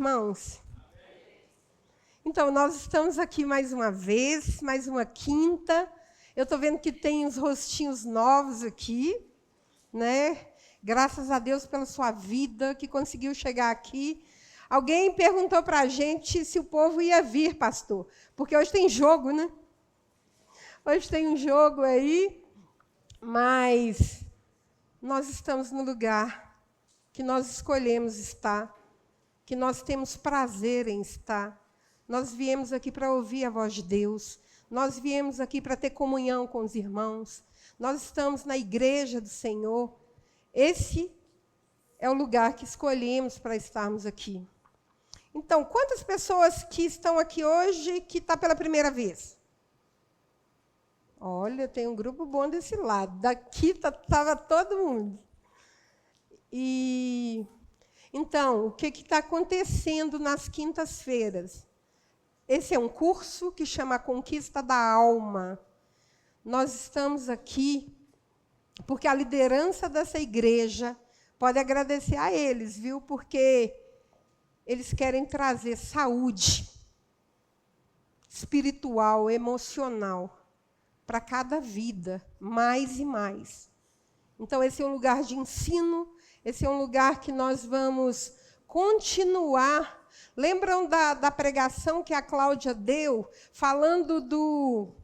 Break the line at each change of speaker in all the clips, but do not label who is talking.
Irmãos, então nós estamos aqui mais uma vez, mais uma quinta. Eu estou vendo que tem uns rostinhos novos aqui, né? Graças a Deus pela sua vida, que conseguiu chegar aqui. Alguém perguntou para a gente se o povo ia vir, pastor, porque hoje tem jogo, né? Hoje tem um jogo aí, mas nós estamos no lugar que nós escolhemos estar, que nós temos prazer em estar. Nós viemos aqui para ouvir a voz de Deus. Nós viemos aqui para ter comunhão com os irmãos. Nós estamos na igreja do Senhor. Esse é o lugar que escolhemos para estarmos aqui. Então, quantas pessoas que estão aqui hoje que está pela primeira vez? Olha, tem um grupo bom desse lado. Daqui estava todo mundo. Então, o que está acontecendo nas quintas-feiras? Esse é um curso que chama Conquista da Alma. Nós estamos aqui porque a liderança dessa igreja pode agradecer a eles, viu? Porque eles querem trazer saúde espiritual, emocional para cada vida, mais e mais. Então, esse é um lugar de ensino, esse é um lugar que nós vamos continuar. Lembram da pregação que a Cláudia deu, falando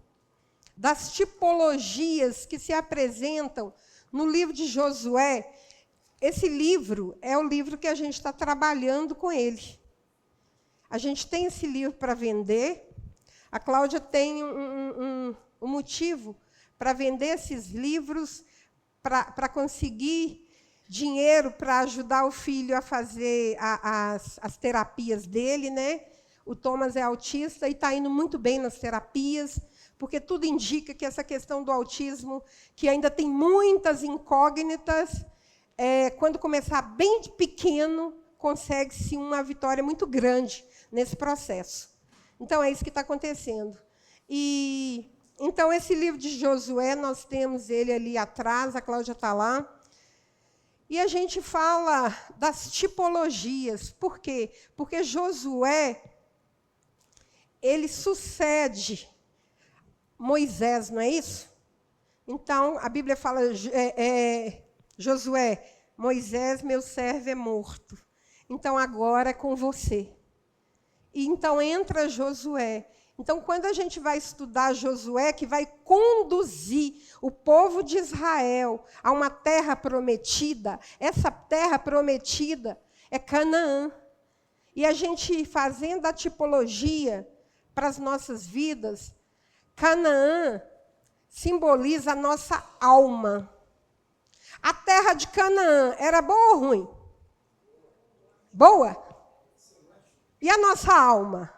das tipologias que se apresentam no livro de Josué? Esse livro é o livro que a gente está trabalhando com ele. A gente tem esse livro para vender. A Cláudia tem um motivo para vender esses livros, para conseguir dinheiro para ajudar o filho a fazer as terapias dele, né? O Thomas é autista e está indo muito bem nas terapias, porque tudo indica que essa questão do autismo, que ainda tem muitas incógnitas, quando começar bem pequeno, consegue-se uma vitória muito grande nesse processo. Então, é isso que está acontecendo. Então, esse livro de Josué, nós temos ele ali atrás, a Cláudia está lá. E a gente fala das tipologias. Por quê? Porque Josué, ele sucede Moisés, não é isso? Então, a Bíblia fala, Josué, Moisés, meu servo, é morto. Então, agora é com você. E então entra Josué. Então, quando a gente vai estudar Josué, que vai conduzir o povo de Israel a uma terra prometida, essa terra prometida é Canaã. E a gente, fazendo a tipologia para as nossas vidas, Canaã simboliza a nossa alma. A terra de Canaã era boa ou ruim? Boa? E a nossa alma?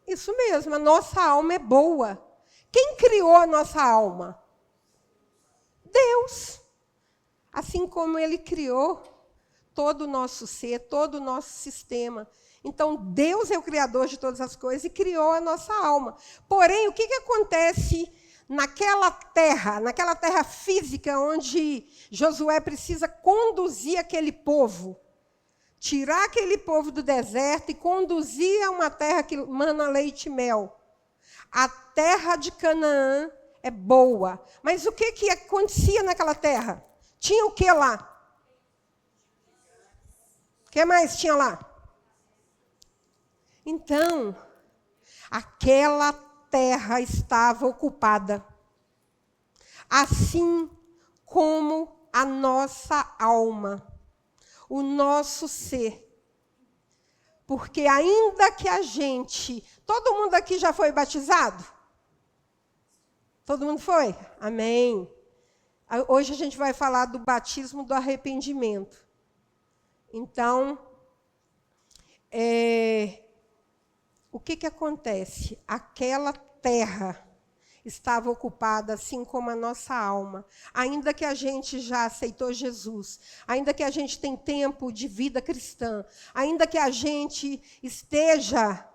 Isso mesmo, a nossa alma é boa. Quem criou a nossa alma? Deus. Assim como Ele criou todo o nosso ser, todo o nosso sistema. Então, Deus é o Criador de todas as coisas e criou a nossa alma. Porém, o que acontece naquela terra física, onde Josué precisa conduzir aquele povo? Tirar aquele povo do deserto e conduzir a uma terra que mana leite e mel. A terra de Canaã é boa. Mas o que acontecia naquela terra? Tinha o que lá? O que mais tinha lá? Então, aquela terra estava ocupada. Assim como a nossa alma. O nosso ser. Porque ainda que a gente... Todo mundo aqui já foi batizado? Todo mundo foi? Amém. Hoje a gente vai falar do batismo do arrependimento. Então, o que acontece? Aquela terra estava ocupada, assim como a nossa alma. Ainda que a gente já aceitou Jesus, ainda que a gente tem tempo de vida cristã, ainda que a gente esteja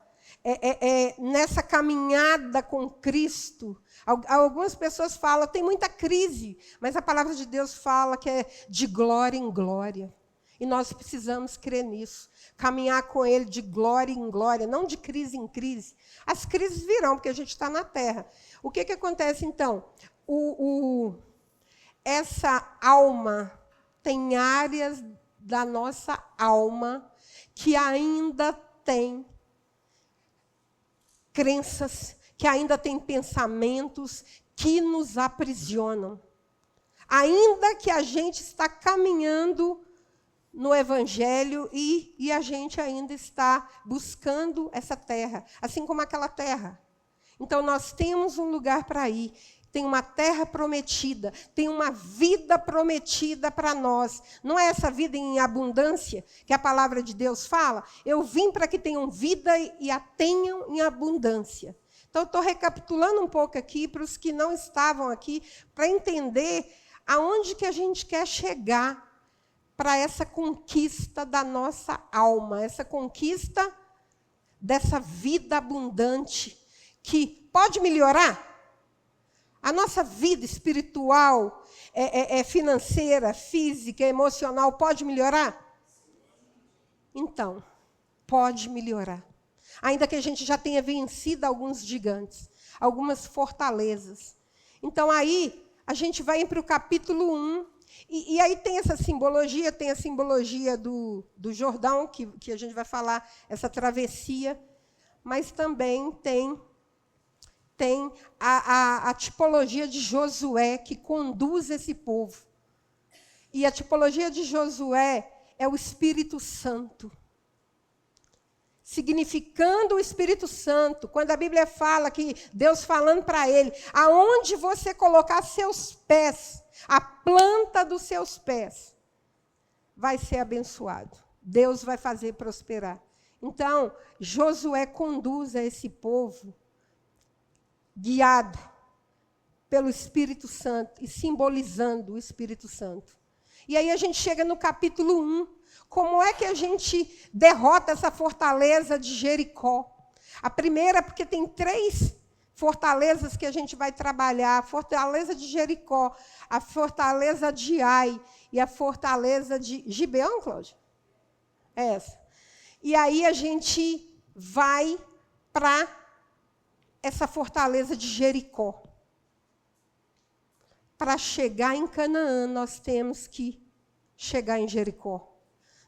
nessa caminhada com Cristo, algumas pessoas falam, tem muita crise, mas a palavra de Deus fala que é de glória em glória. E nós precisamos crer nisso. Caminhar com Ele de glória em glória, não de crise em crise. As crises virão, porque a gente está na terra. O que acontece, então? Essa alma tem áreas da nossa alma que ainda tem crenças, que ainda tem pensamentos que nos aprisionam. Ainda que a gente está caminhando no Evangelho e a gente ainda está buscando essa terra, assim como aquela terra. Então, nós temos um lugar para ir, tem uma terra prometida, tem uma vida prometida para nós. Não é essa vida em abundância que a palavra de Deus fala? Eu vim para que tenham vida e a tenham em abundância. Então, eu estou recapitulando um pouco aqui para os que não estavam aqui, para entender aonde que a gente quer chegar para essa conquista da nossa alma, essa conquista dessa vida abundante, que pode melhorar. A nossa vida espiritual, financeira, física, emocional, pode melhorar? Então, pode melhorar. Ainda que a gente já tenha vencido alguns gigantes, algumas fortalezas. Então, aí, a gente vai para o capítulo 1, e aí tem essa simbologia, tem a simbologia do Jordão, que a gente vai falar, essa travessia, mas também tem a tipologia de Josué, que conduz esse povo. E a tipologia de Josué é o Espírito Santo. Significando o Espírito Santo, quando a Bíblia fala que Deus falando para ele, aonde você colocar seus pés, a planta dos seus pés, vai ser abençoado. Deus vai fazer prosperar. Então, Josué conduz a esse povo, guiado pelo Espírito Santo e simbolizando o Espírito Santo. E aí a gente chega no capítulo 1. Como é que a gente derrota essa fortaleza de Jericó? A primeira, porque tem 3 fortalezas que a gente vai trabalhar. A fortaleza de Jericó, a fortaleza de Ai e a fortaleza de Gibeão, Cláudia? É essa. E aí a gente vai para essa fortaleza de Jericó. Para chegar em Canaã, nós temos que chegar em Jericó.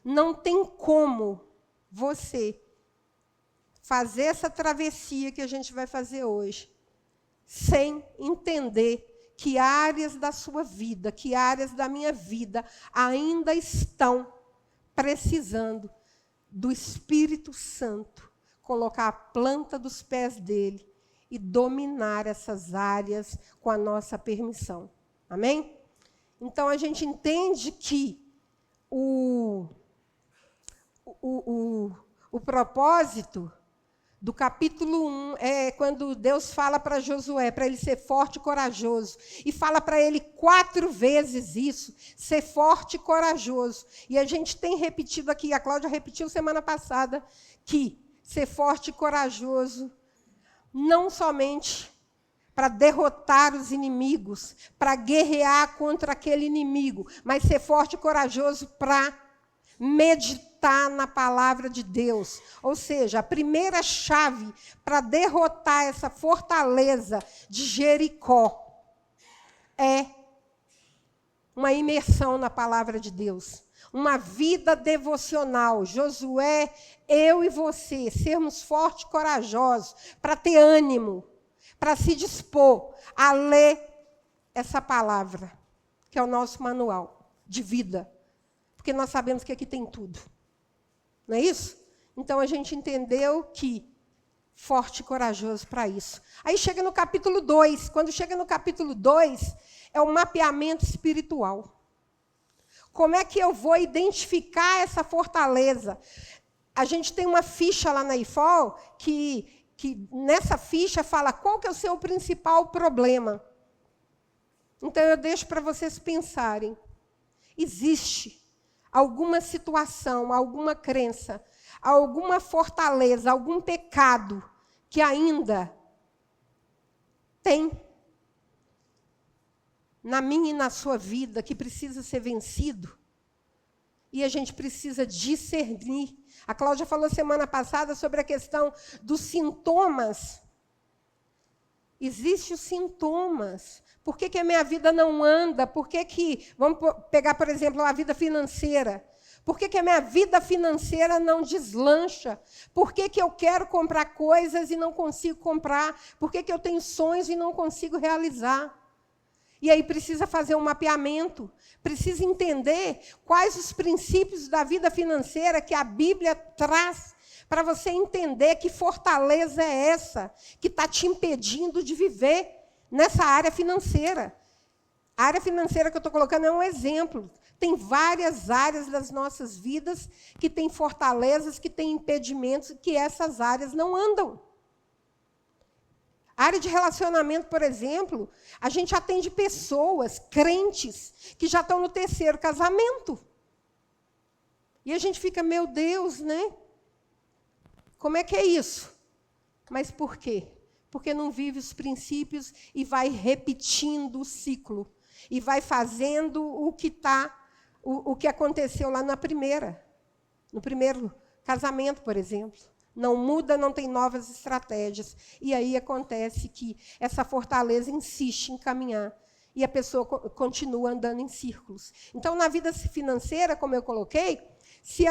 Não tem como você fazer essa travessia que a gente vai fazer hoje sem entender que áreas da sua vida, que áreas da minha vida ainda estão precisando do Espírito Santo, colocar a planta dos pés dele e dominar essas áreas com a nossa permissão. Amém? Então, a gente entende que o propósito do capítulo 1 é quando Deus fala para Josué, para ele ser forte e corajoso. E fala para ele 4 vezes isso, ser forte e corajoso. E a gente tem repetido aqui, a Cláudia repetiu semana passada, que ser forte e corajoso não somente para derrotar os inimigos, para guerrear contra aquele inimigo, mas ser forte e corajoso para meditar na palavra de Deus. Ou seja, a primeira chave para derrotar essa fortaleza de Jericó é uma imersão na palavra de Deus. Uma vida devocional. Josué, eu e você, sermos fortes e corajosos, para ter ânimo, para se dispor a ler essa palavra, que é o nosso manual de vida. Porque nós sabemos que aqui tem tudo. Não é isso? Então, a gente entendeu que forte e corajoso para isso. Aí chega no capítulo 2. Quando chega no capítulo 2, é o mapeamento espiritual. Como é que eu vou identificar essa fortaleza? A gente tem uma ficha lá na IFOL que nessa ficha fala qual que é o seu principal problema. Então, eu deixo para vocês pensarem. Existe alguma situação, alguma crença, alguma fortaleza, algum pecado que ainda tem na minha e na sua vida que precisa ser vencido? E a gente precisa discernir. A Cláudia falou semana passada sobre a questão dos sintomas. Existem os sintomas. Por que a minha vida não anda? Vamos pegar, por exemplo, a vida financeira. Por que a minha vida financeira não deslancha? Por que eu quero comprar coisas e não consigo comprar? Por que eu tenho sonhos e não consigo realizar? E aí precisa fazer um mapeamento, precisa entender quais os princípios da vida financeira que a Bíblia traz para você entender que fortaleza é essa que está te impedindo de viver nessa área financeira. A área financeira que eu estou colocando é um exemplo. Tem várias áreas das nossas vidas que têm fortalezas, que têm impedimentos, que essas áreas não andam. A área de relacionamento, por exemplo, a gente atende pessoas, crentes, que já estão no 3º casamento. E a gente fica, meu Deus, né? Como é que é isso? Mas por quê? Porque não vive os princípios e vai repetindo o ciclo. E vai fazendo o que aconteceu lá no primeiro casamento, por exemplo. Não muda, não tem novas estratégias. E aí acontece que essa fortaleza insiste em caminhar. E a pessoa continua andando em círculos. Então, na vida financeira, como eu coloquei, se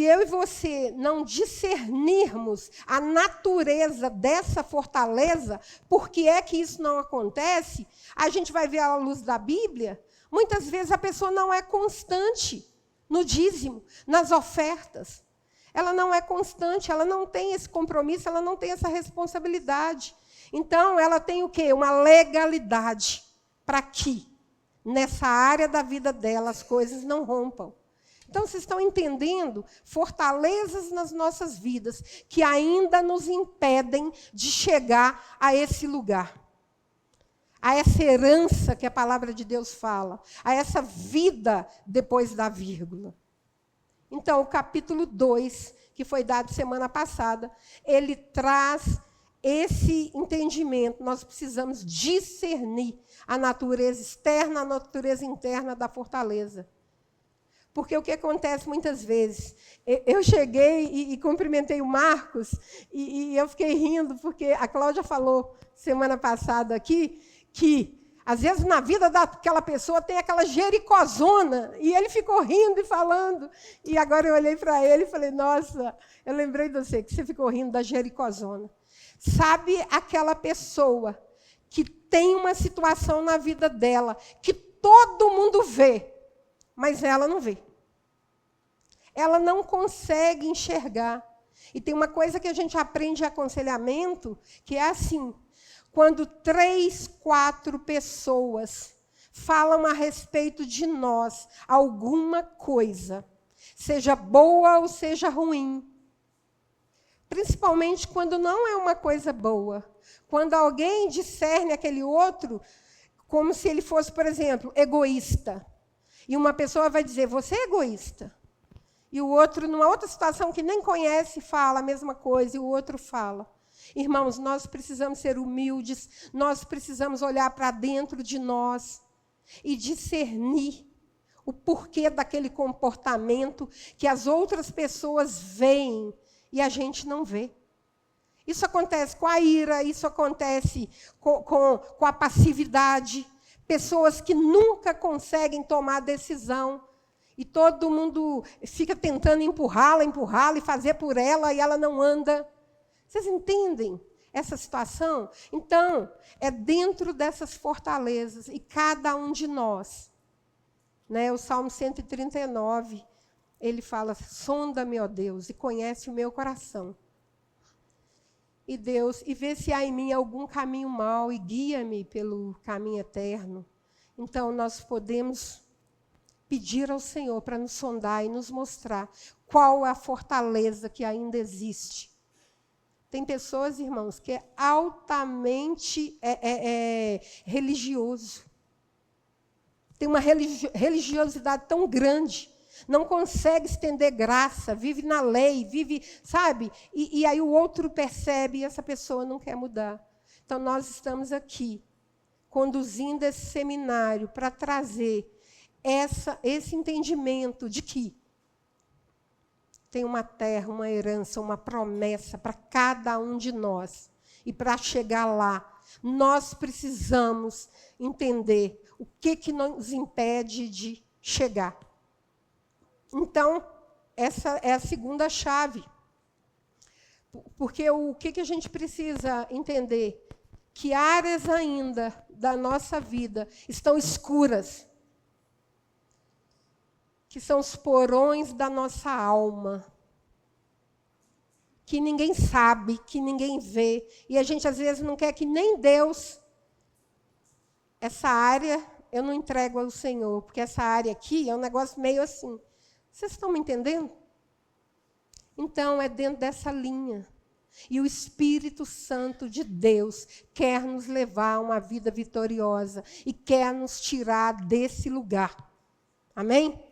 eu e você não discernirmos a natureza dessa fortaleza, por que é que isso não acontece, a gente vai ver à luz da Bíblia, muitas vezes a pessoa não é constante no dízimo, nas ofertas. Ela não é constante, ela não tem esse compromisso, ela não tem essa responsabilidade. Então, ela tem o quê? Uma legalidade para que, nessa área da vida dela, as coisas não rompam. Então, vocês estão entendendo fortalezas nas nossas vidas que ainda nos impedem de chegar a esse lugar, a essa herança que a palavra de Deus fala, a essa vida depois da vírgula. Então, o capítulo 2, que foi dado semana passada, ele traz esse entendimento. Nós precisamos discernir a natureza externa, a natureza interna da fortaleza. Porque o que acontece muitas vezes, eu cheguei e cumprimentei o Marcos, e eu fiquei rindo, porque a Cláudia falou semana passada aqui, que às vezes na vida daquela pessoa tem aquela jericozona, e ele ficou rindo e falando, e agora eu olhei para ele e falei, nossa, eu lembrei de você, que você ficou rindo da jericozona. Sabe aquela pessoa que tem uma situação na vida dela, que todo mundo vê, mas ela não vê. Ela não consegue enxergar. E tem uma coisa que a gente aprende em aconselhamento, que é assim, quando 3, 4 pessoas falam a respeito de nós alguma coisa, seja boa ou seja ruim, principalmente quando não é uma coisa boa, quando alguém discerne aquele outro como se ele fosse, por exemplo, egoísta. E uma pessoa vai dizer, você é egoísta. E o outro, numa outra situação que nem conhece, fala a mesma coisa, e o outro fala. Irmãos, nós precisamos ser humildes, nós precisamos olhar para dentro de nós e discernir o porquê daquele comportamento que as outras pessoas veem e a gente não vê. Isso acontece com a ira, isso acontece com a passividade. Pessoas que nunca conseguem tomar decisão. E todo mundo fica tentando empurrá-la e fazer por ela, e ela não anda. Vocês entendem essa situação? Então, é dentro dessas fortalezas, e cada um de nós, né, o Salmo 139, ele fala, sonda-me, ó Deus, e conhece o meu coração. E Deus, e vê se há em mim algum caminho mau, e guia-me pelo caminho eterno. Então, nós podemos pedir ao Senhor para nos sondar e nos mostrar qual é a fortaleza que ainda existe. Tem pessoas, irmãos, que é altamente religioso. Tem uma religiosidade tão grande, não consegue estender graça, vive na lei, vive, sabe? E aí o outro percebe e essa pessoa não quer mudar. Então, nós estamos aqui, conduzindo esse seminário para trazer esse entendimento de que tem uma terra, uma herança, uma promessa para cada um de nós. E para chegar lá, nós precisamos entender o que nos impede de chegar. Então, essa é a segunda chave. Porque o que a gente precisa entender? Que áreas ainda da nossa vida estão escuras. Que são os porões da nossa alma. Que ninguém sabe, que ninguém vê. E a gente, às vezes, não quer que nem Deus... Essa área eu não entrego ao Senhor, porque essa área aqui é um negócio meio assim. Vocês estão me entendendo? Então, é dentro dessa linha. E o Espírito Santo de Deus quer nos levar a uma vida vitoriosa e quer nos tirar desse lugar. Amém?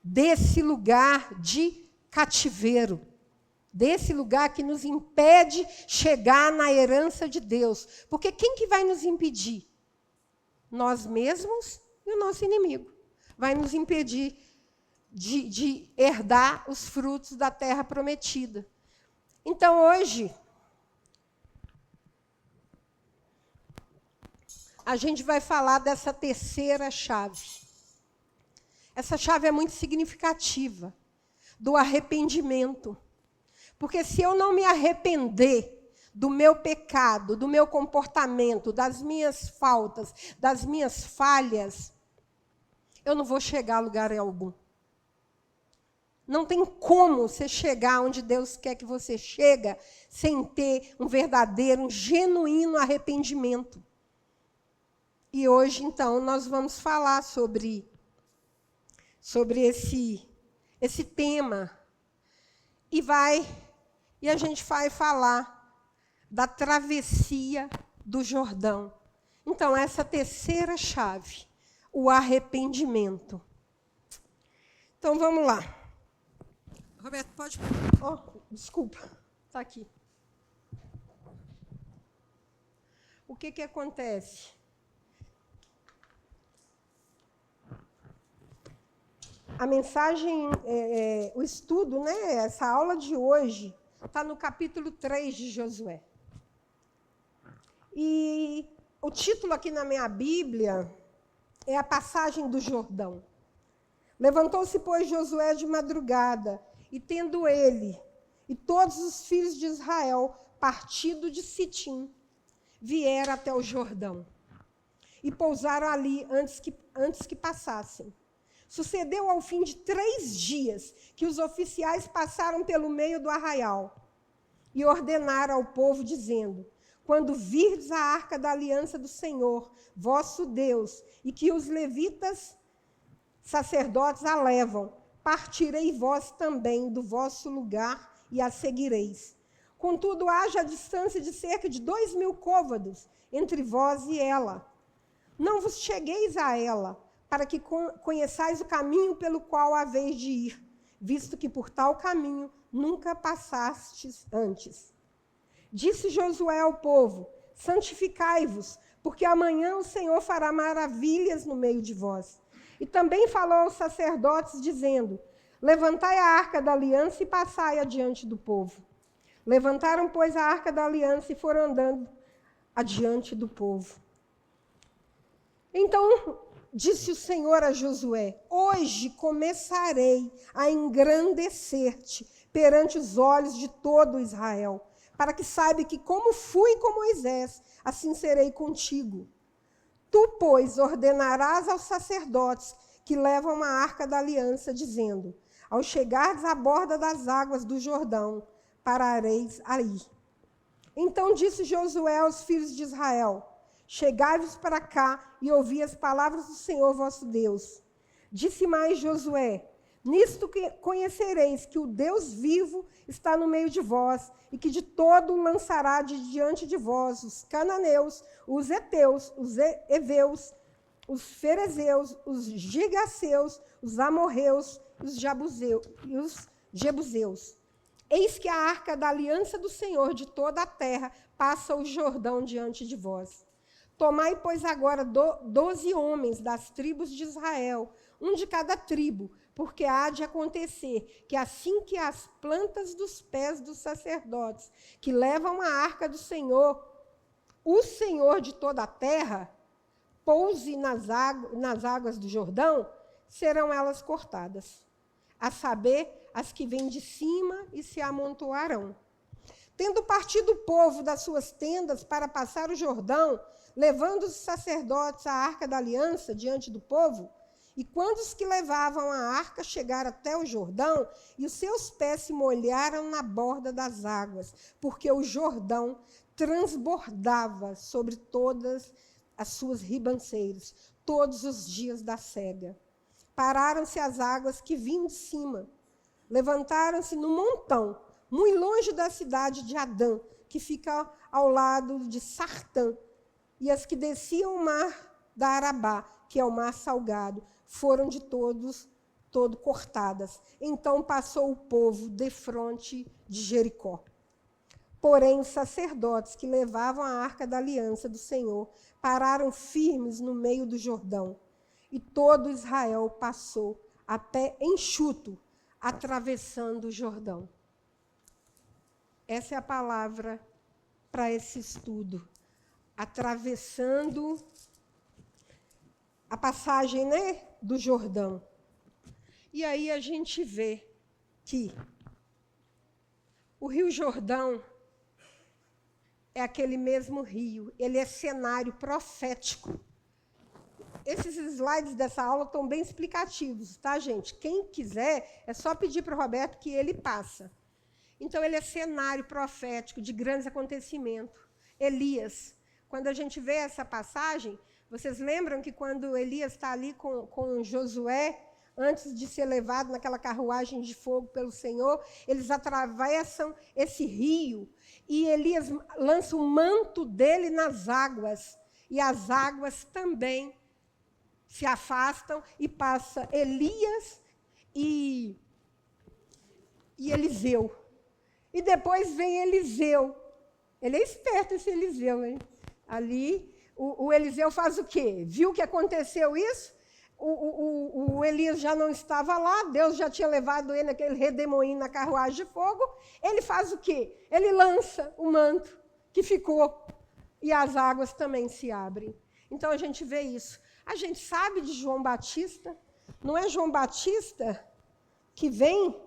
Desse lugar de cativeiro. Desse lugar que nos impede chegar na herança de Deus. Porque quem que vai nos impedir? Nós mesmos e o nosso inimigo. Vai nos impedir de herdar os frutos da terra prometida. Então, hoje, a gente vai falar dessa terceira chave. Essa chave é muito significativa, do arrependimento. Porque se eu não me arrepender do meu pecado, do meu comportamento, das minhas faltas, das minhas falhas, eu não vou chegar a lugar algum. Não tem como você chegar onde Deus quer que você chegue sem ter um verdadeiro, um genuíno arrependimento. E hoje, então, nós vamos falar sobre esse tema. E a gente vai falar da travessia do Jordão. Então, essa terceira chave, o arrependimento. Então, vamos lá. Roberto, pode... Oh, desculpa, está aqui. O que acontece? A mensagem, o estudo, né, essa aula de hoje, está no capítulo 3 de Josué. E o título aqui na minha Bíblia é a passagem do Jordão. Levantou-se, pois, Josué de madrugada, e tendo ele e todos os filhos de Israel partido de Sitim, vieram até o Jordão. E pousaram ali antes que passassem. Sucedeu ao fim de 3 dias que os oficiais passaram pelo meio do arraial e ordenaram ao povo, dizendo: quando virdes a arca da aliança do Senhor, vosso Deus, e que os levitas sacerdotes a levam, partirei vós também do vosso lugar e a seguireis. Contudo, haja a distância de cerca de 2.000 côvados entre vós e ela. Não vos chegueis a ela, para que conheçais o caminho pelo qual haveis de ir, visto que por tal caminho nunca passastes antes. Disse Josué ao povo: santificai-vos, porque amanhã o Senhor fará maravilhas no meio de vós. E também falou aos sacerdotes, dizendo: levantai a arca da aliança e passai adiante do povo. Levantaram, pois, a arca da aliança e foram andando adiante do povo. Então, disse o Senhor a Josué: hoje começarei a engrandecer-te perante os olhos de todo Israel, para que saiba que como fui com Moisés, assim serei contigo. Tu, pois, ordenarás aos sacerdotes que levam a arca da aliança, dizendo: ao chegardes à borda das águas do Jordão, parareis aí. Então disse Josué aos filhos de Israel: chegai-vos para cá e ouvi as palavras do Senhor vosso Deus. Disse mais Josué: nisto que conhecereis que o Deus vivo está no meio de vós, e que de todo lançará de diante de vós os cananeus, os heteus, os heveus, os ferezeus, os gigaseus, os amorreus, os jebuseus. Eis que a arca da aliança do Senhor de toda a terra passa o Jordão diante de vós. Tomai, pois, agora 12 homens das tribos de Israel, um de cada tribo, porque há de acontecer que assim que as plantas dos pés dos sacerdotes que levam a arca do Senhor, o Senhor de toda a terra, pouse nas águas do Jordão, serão elas cortadas, a saber, as que vêm de cima e se amontoarão. Tendo partido o povo das suas tendas para passar o Jordão, levando os sacerdotes a arca da aliança diante do povo, e quando os que levavam a arca chegaram até o Jordão, e os seus pés se molharam na borda das águas, porque o Jordão transbordava sobre todas as suas ribanceiras, todos os dias da cega. Pararam-se as águas que vinham de cima, levantaram-se no montão, muito longe da cidade de Adã, que fica ao lado de Sartã, e as que desciam o mar da Arabá, que é o mar salgado, foram de todo cortadas. Então passou o povo defronte de Jericó. Porém, os sacerdotes que levavam a arca da aliança do Senhor pararam firmes no meio do Jordão, e todo Israel passou a pé enxuto, atravessando o Jordão. Essa é a palavra para esse estudo. Atravessando a passagem, né, do Jordão. E aí a gente vê que o Rio Jordão é aquele mesmo rio, ele é cenário profético. Esses slides dessa aula estão bem explicativos, tá, gente? Quem quiser, é só pedir para o Roberto que ele passa. Então, ele é cenário profético de grandes acontecimentos. Elias, quando a gente vê essa passagem, vocês lembram que quando Elias está ali com Josué, antes de ser levado naquela carruagem de fogo pelo Senhor, eles atravessam esse rio, e Elias lança o manto dele nas águas, e as águas também se afastam, e passa Elias e Eliseu. E depois vem Eliseu. Ele é esperto, esse Eliseu, hein? Ali, o Eliseu faz o quê? Viu que aconteceu isso? O Elias já não estava lá, Deus já tinha levado ele, aquele redemoinho, na carruagem de fogo. Ele faz o quê? Ele lança o manto que ficou, e as águas também se abrem. Então, a gente vê isso. A gente sabe de João Batista. Não é João Batista que vem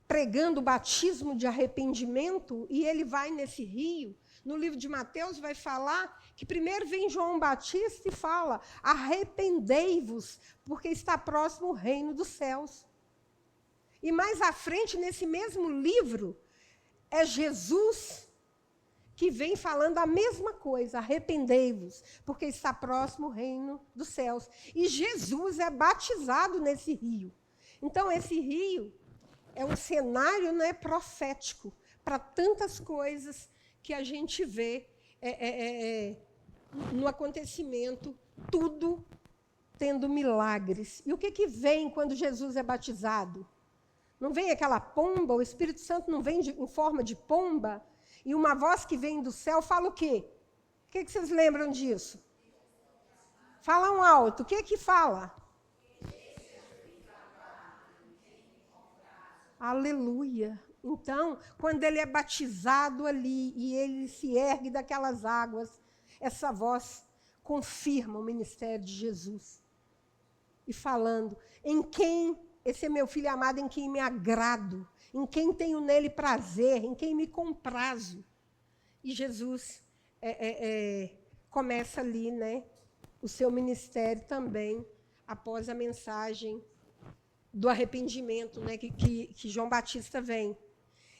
pregando o batismo de arrependimento, e ele vai nesse rio. No livro de Mateus vai falar que primeiro vem João Batista e fala: arrependei-vos, porque está próximo o reino dos céus. E mais à frente, nesse mesmo livro, é Jesus que vem falando a mesma coisa: arrependei-vos, porque está próximo o reino dos céus. E Jesus é batizado nesse rio. Então, esse rio é um cenário, né, profético para tantas coisas que a gente vê no acontecimento, tudo tendo milagres. E o que vem quando Jesus é batizado? Não vem aquela pomba, o Espírito Santo não vem em forma de pomba? E uma voz que vem do céu fala o quê? O que vocês lembram disso? Falam alto. O que fala? Aleluia. Então, quando ele é batizado ali e ele se ergue daquelas águas, essa voz confirma o ministério de Jesus. E falando: em quem, esse é meu filho amado, em quem me agrado, em quem tenho nele prazer, em quem me comprazo. E Jesus começa ali, né, o seu ministério também, após a mensagem do arrependimento, né, que João Batista vem.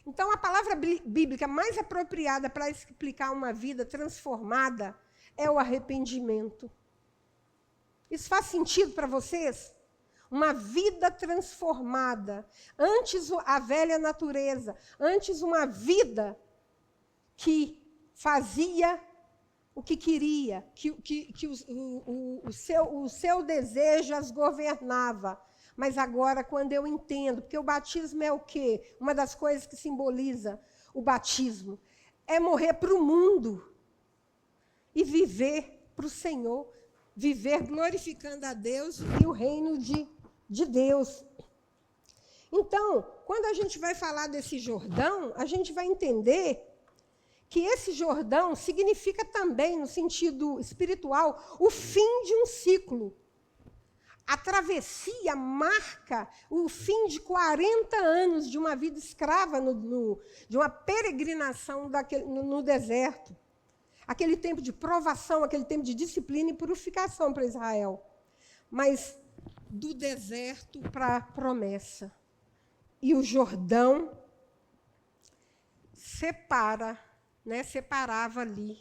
Então, a palavra bíblica mais apropriada para explicar uma vida transformada é o arrependimento. Isso faz sentido para vocês? Uma vida transformada. Antes a velha natureza, antes uma vida que fazia o que queria, que o seu desejo as governava. Mas agora, quando eu entendo, porque o batismo é o quê? Uma das coisas que simboliza o batismo é morrer para o mundo. e viver para o Senhor, viver glorificando a Deus e o reino de Deus. Então, quando a gente vai falar desse Jordão, a gente vai entender que esse Jordão significa também, no sentido espiritual, o fim de um ciclo. A travessia marca o fim de 40 anos de uma vida escrava, de uma peregrinação no deserto. Aquele tempo de provação, aquele tempo de disciplina e purificação para Israel. Mas do deserto para a promessa. E o Jordão separava ali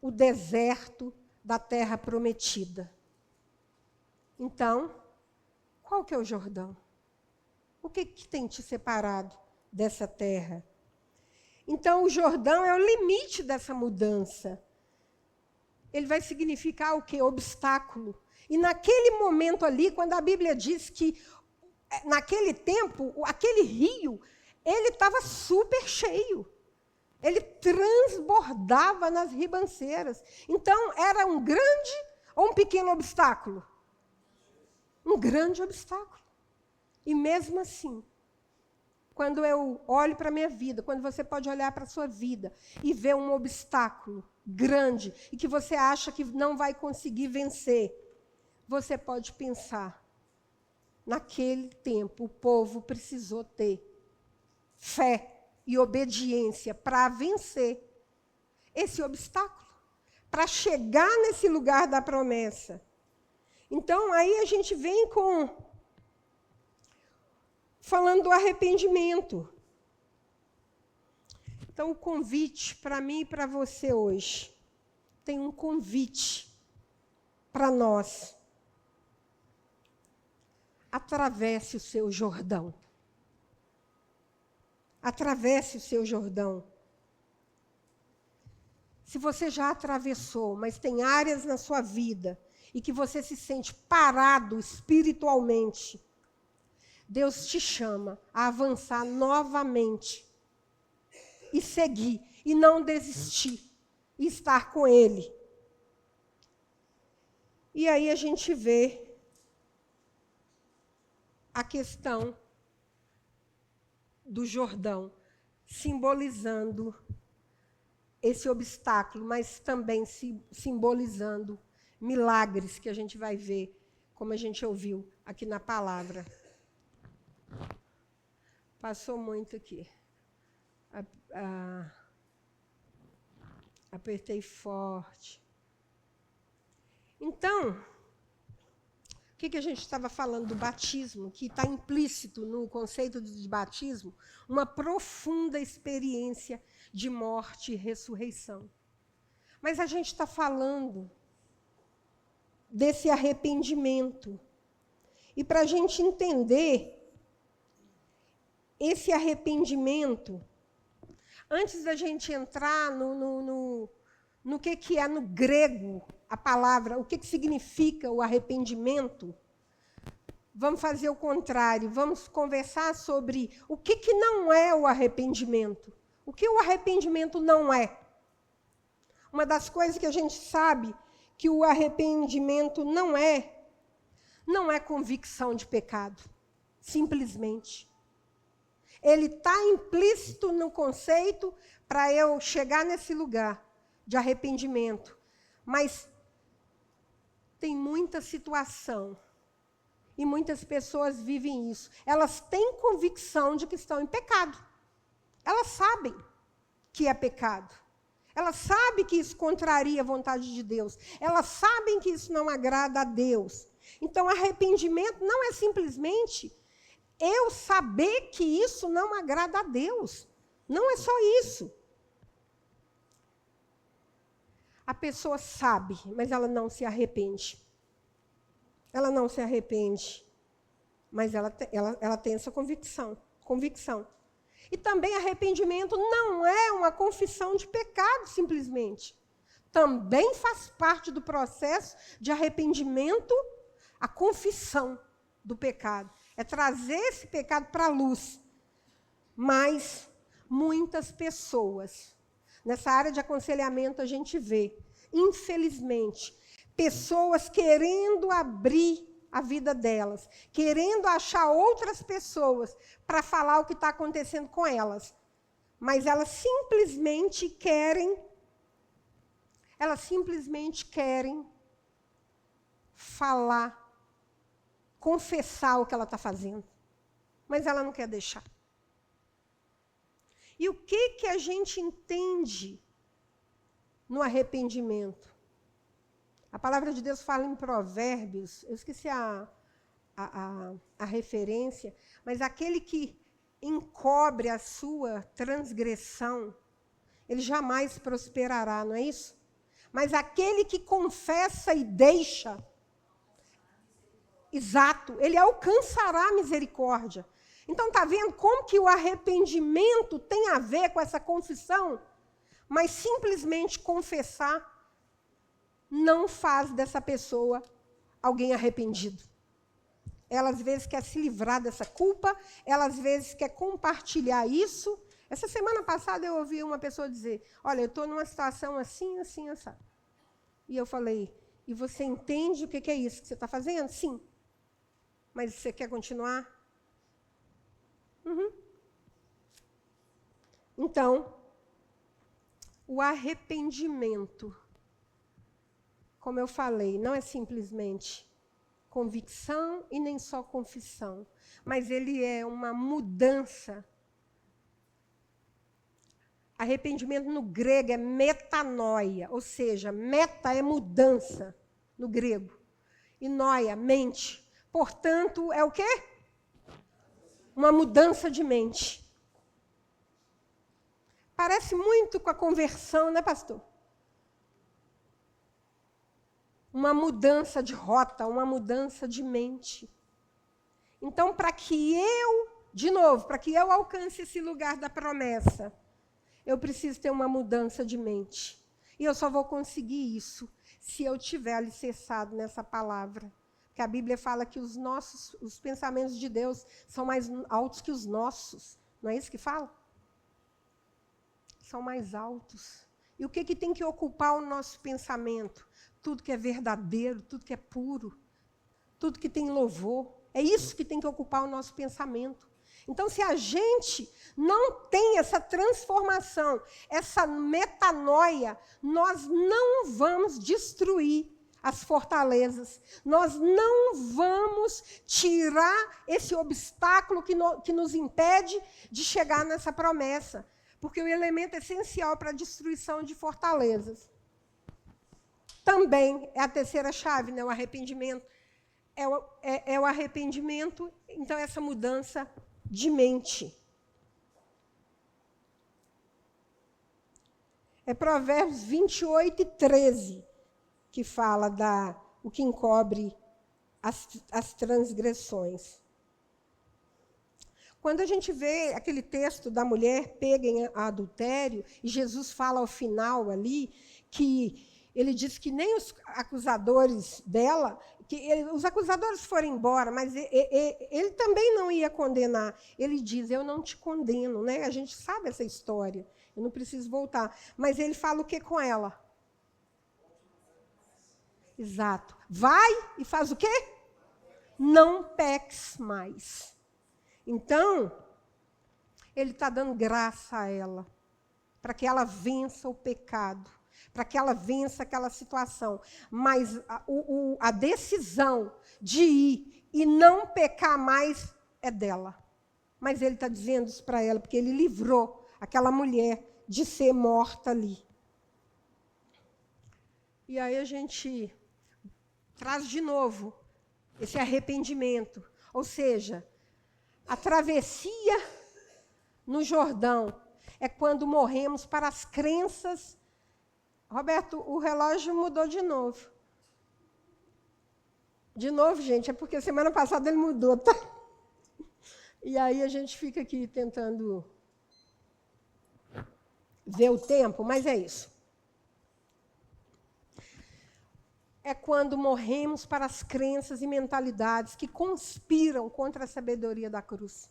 o deserto da terra prometida. Então, qual que é o Jordão? O que tem te separado dessa terra? Então, o Jordão é o limite dessa mudança. Ele vai significar o quê? Obstáculo. E naquele momento ali, quando a Bíblia diz que, naquele tempo, aquele rio, ele estava super cheio. Ele transbordava nas ribanceiras. Então, era um grande ou um pequeno obstáculo? Um grande obstáculo. E mesmo assim, quando eu olho para a minha vida, quando você pode olhar para a sua vida e ver um obstáculo grande e que você acha que não vai conseguir vencer, você pode pensar, naquele tempo o povo precisou ter fé e obediência para vencer esse obstáculo, para chegar nesse lugar da promessa. Então, aí a gente vem falando do arrependimento. Então, o convite para mim e para você hoje, tem um convite para nós. Atravesse o seu Jordão. Atravesse o seu Jordão. Se você já atravessou, mas tem áreas na sua vida e que você se sente parado espiritualmente, Deus te chama a avançar novamente e seguir, e não desistir, e estar com Ele. E aí a gente vê a questão do Jordão, simbolizando esse obstáculo, mas também simbolizando milagres que a gente vai ver, como a gente ouviu aqui na palavra. Passou muito aqui. Apertei forte. Então, o que a gente estava falando do batismo, que está implícito no conceito de batismo, uma profunda experiência de morte e ressurreição. Mas a gente está falando desse arrependimento. E para a gente entender esse arrependimento, antes da gente entrar no que é no grego a palavra, o que significa o arrependimento, vamos fazer o contrário, vamos conversar sobre o que não é o arrependimento. O que o arrependimento não é? Uma das coisas que a gente sabe que o arrependimento não é convicção de pecado, simplesmente. Ele está implícito no conceito para eu chegar nesse lugar de arrependimento. Mas tem muita situação e muitas pessoas vivem isso. Elas têm convicção de que estão em pecado. Elas sabem que é pecado. Elas sabem que isso contraria a vontade de Deus. Elas sabem que isso não agrada a Deus. Então, arrependimento não é simplesmente eu saber que isso não agrada a Deus. Não é só isso. A pessoa sabe, mas ela não se arrepende. Ela não se arrepende, mas ela tem essa convicção. E também arrependimento não é uma confissão de pecado, simplesmente. Também faz parte do processo de arrependimento a confissão do pecado. É trazer esse pecado para a luz. Mas muitas pessoas, nessa área de aconselhamento a gente vê infelizmente, pessoas querendo abrir a vida delas, querendo achar outras pessoas para falar o que está acontecendo com elas. Mas elas simplesmente querem falar, confessar o que ela está fazendo. Mas ela não quer deixar. E o que a gente entende no arrependimento? A palavra de Deus fala em Provérbios, eu esqueci a referência, mas aquele que encobre a sua transgressão, ele jamais prosperará, não é isso? Mas aquele que confessa e deixa, exato, ele alcançará a misericórdia. Então, está vendo como que o arrependimento tem a ver com essa confissão? Mas simplesmente confessar não faz dessa pessoa alguém arrependido. Ela, às vezes, quer se livrar dessa culpa, ela, às vezes, quer compartilhar isso. Essa semana passada, eu ouvi uma pessoa dizer, olha, eu estou numa situação assim, assim, assim. E eu falei, e você entende o que é isso que você está fazendo? Sim. Mas você quer continuar? Uhum. Então, o arrependimento, como eu falei, não é simplesmente convicção e nem só confissão, mas ele é uma mudança. Arrependimento no grego é metanoia, ou seja, meta é mudança no grego, e noia, mente. Portanto, é o quê? Uma mudança de mente. Parece muito com a conversão, né, pastor? Uma mudança de rota, uma mudança de mente. Então, para que eu alcance esse lugar da promessa, eu preciso ter uma mudança de mente. E eu só vou conseguir isso se eu tiver alicerçado nessa palavra. Porque a Bíblia fala que os pensamentos de Deus são mais altos que os nossos. Não é isso que fala? São mais altos. E o que tem que ocupar o nosso pensamento? Tudo que é verdadeiro, tudo que é puro, tudo que tem louvor. É isso que tem que ocupar o nosso pensamento. Então, se a gente não tem essa transformação, essa metanoia, nós não vamos destruir as fortalezas. Nós não vamos tirar esse obstáculo que nos impede de chegar nessa promessa. Porque o elemento essencial para a destruição de fortalezas também é a terceira chave, né? O arrependimento. É o arrependimento, então, essa mudança de mente. É Provérbios 28 e 13 que fala o que encobre as transgressões. Quando a gente vê aquele texto da mulher pega em adultério, e Jesus fala ao final ali, que ele diz que nem os acusadores dela, os acusadores foram embora, mas ele também não ia condenar. Ele diz, eu não te condeno, né? A gente sabe essa história, eu não preciso voltar. Mas ele fala o que com ela? Exato. Vai e faz o quê? Não peques mais. Então, ele está dando graça a ela, para que ela vença o pecado, para que ela vença aquela situação. Mas a decisão de ir e não pecar mais é dela. Mas ele está dizendo isso para ela, porque ele livrou aquela mulher de ser morta ali. E aí a gente traz de novo esse arrependimento. Ou seja, a travessia no Jordão é quando morremos para as crenças. Roberto, o relógio mudou de novo. De novo, gente, é porque semana passada ele mudou, tá? E aí a gente fica aqui tentando ver o tempo, mas é isso. É quando morremos para as crenças e mentalidades que conspiram contra a sabedoria da cruz.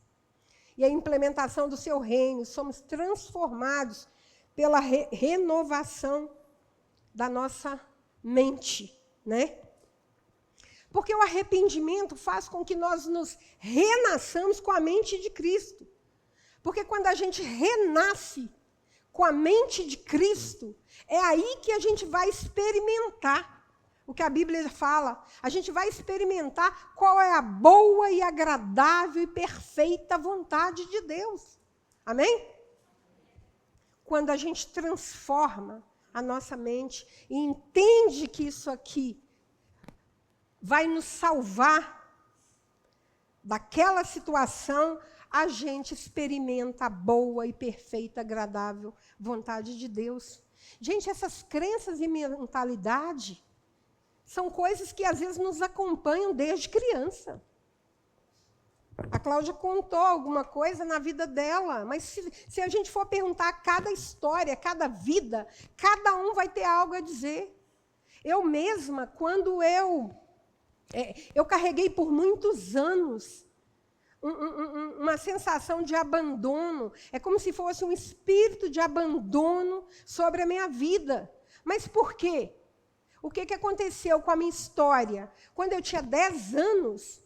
E a implementação do seu reino, somos transformados pela renovação da nossa mente, né? Porque o arrependimento faz com que nós nos renasçamos com a mente de Cristo. Porque quando a gente renasce com a mente de Cristo, é aí que a gente vai experimentar o que a Bíblia fala. A gente vai experimentar qual é a boa e agradável e perfeita vontade de Deus. Amém? Quando a gente transforma a nossa mente e entende que isso aqui vai nos salvar daquela situação, a gente experimenta a boa e perfeita, agradável vontade de Deus. Gente, essas crenças e mentalidade são coisas que às vezes nos acompanham desde criança. A Cláudia contou alguma coisa na vida dela, mas se a gente for perguntar cada história, cada vida, cada um vai ter algo a dizer. Eu mesma, quando eu carreguei por muitos anos uma sensação de abandono. É como se fosse um espírito de abandono sobre a minha vida. Mas por quê? O que aconteceu com a minha história? Quando eu tinha 10 anos,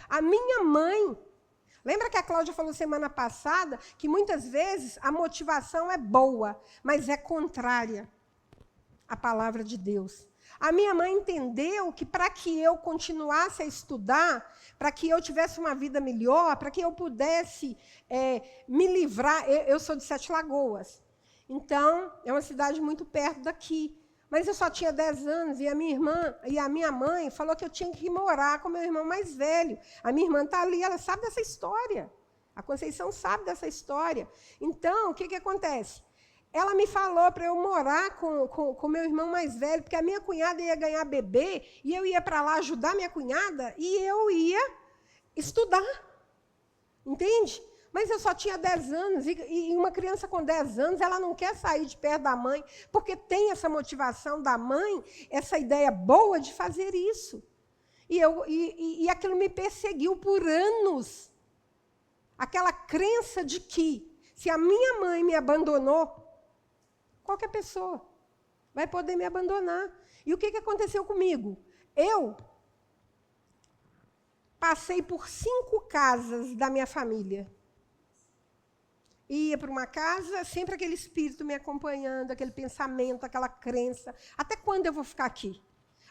a minha mãe... Lembra que a Cláudia falou semana passada que muitas vezes a motivação é boa, mas é contrária à palavra de Deus. A minha mãe entendeu que para que eu continuasse a estudar, para que eu tivesse uma vida melhor, para que eu pudesse me livrar... Eu sou de Sete Lagoas, então é uma cidade muito perto daqui. Mas eu só tinha 10 anos e a minha irmã e a minha mãe falou que eu tinha que morar com meu irmão mais velho. A minha irmã está ali, ela sabe dessa história. A Conceição sabe dessa história. Então, o que acontece? Ela me falou para eu morar com meu irmão mais velho, porque a minha cunhada ia ganhar bebê, e eu ia para lá ajudar minha cunhada, e eu ia estudar. Entende? Mas eu só tinha 10 anos, e uma criança com 10 anos, ela não quer sair de perto da mãe, porque tem essa motivação da mãe, essa ideia boa de fazer isso. E aquilo me perseguiu por anos. Aquela crença de que, se a minha mãe me abandonou, qualquer pessoa vai poder me abandonar. E o que aconteceu comigo? Eu passei por 5 casas da minha família. Ia para uma casa, sempre aquele espírito me acompanhando, aquele pensamento, aquela crença. Até quando eu vou ficar aqui?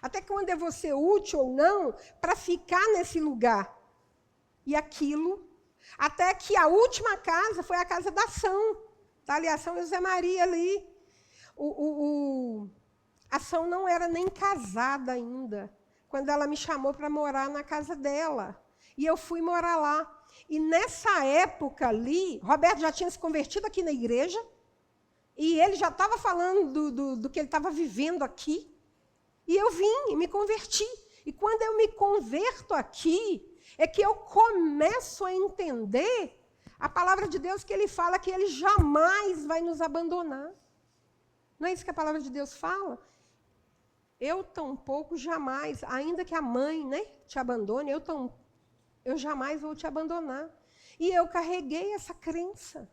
Até quando eu vou ser útil ou não para ficar nesse lugar? E aquilo, até que a última casa foi a casa da Ação. Está ali a São José Maria ali. A Ação não era nem casada ainda, quando ela me chamou para morar na casa dela. E eu fui morar lá. E nessa época ali, Roberto já tinha se convertido aqui na igreja, e ele já estava falando do que ele estava vivendo aqui. E eu vim e me converti. E quando eu me converto aqui, é que eu começo a entender a palavra de Deus, que ele fala que ele jamais vai nos abandonar. Não é isso que a palavra de Deus fala? Eu tampouco jamais, ainda que a mãe, né, te abandone, eu jamais vou te abandonar. E eu carreguei essa crença.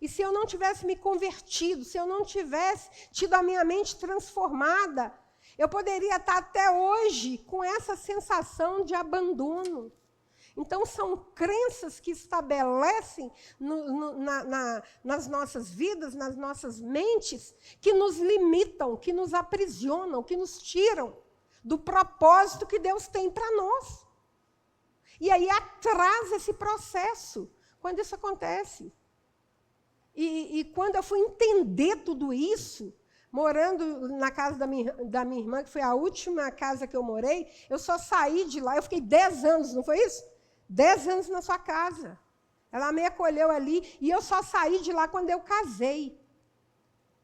E se eu não tivesse me convertido, se eu não tivesse tido a minha mente transformada, eu poderia estar até hoje com essa sensação de abandono. Então, são crenças que estabelecem nas nossas vidas, nas nossas mentes, que nos limitam, que nos aprisionam, que nos tiram do propósito que Deus tem para nós. E aí atrasa esse processo, quando isso acontece. E quando eu fui entender tudo isso, morando na casa da minha irmã, que foi a última casa que eu morei, eu só saí de lá, eu fiquei 10 anos, não foi isso? 10 anos na sua casa. Ela me acolheu ali, e eu só saí de lá quando eu casei.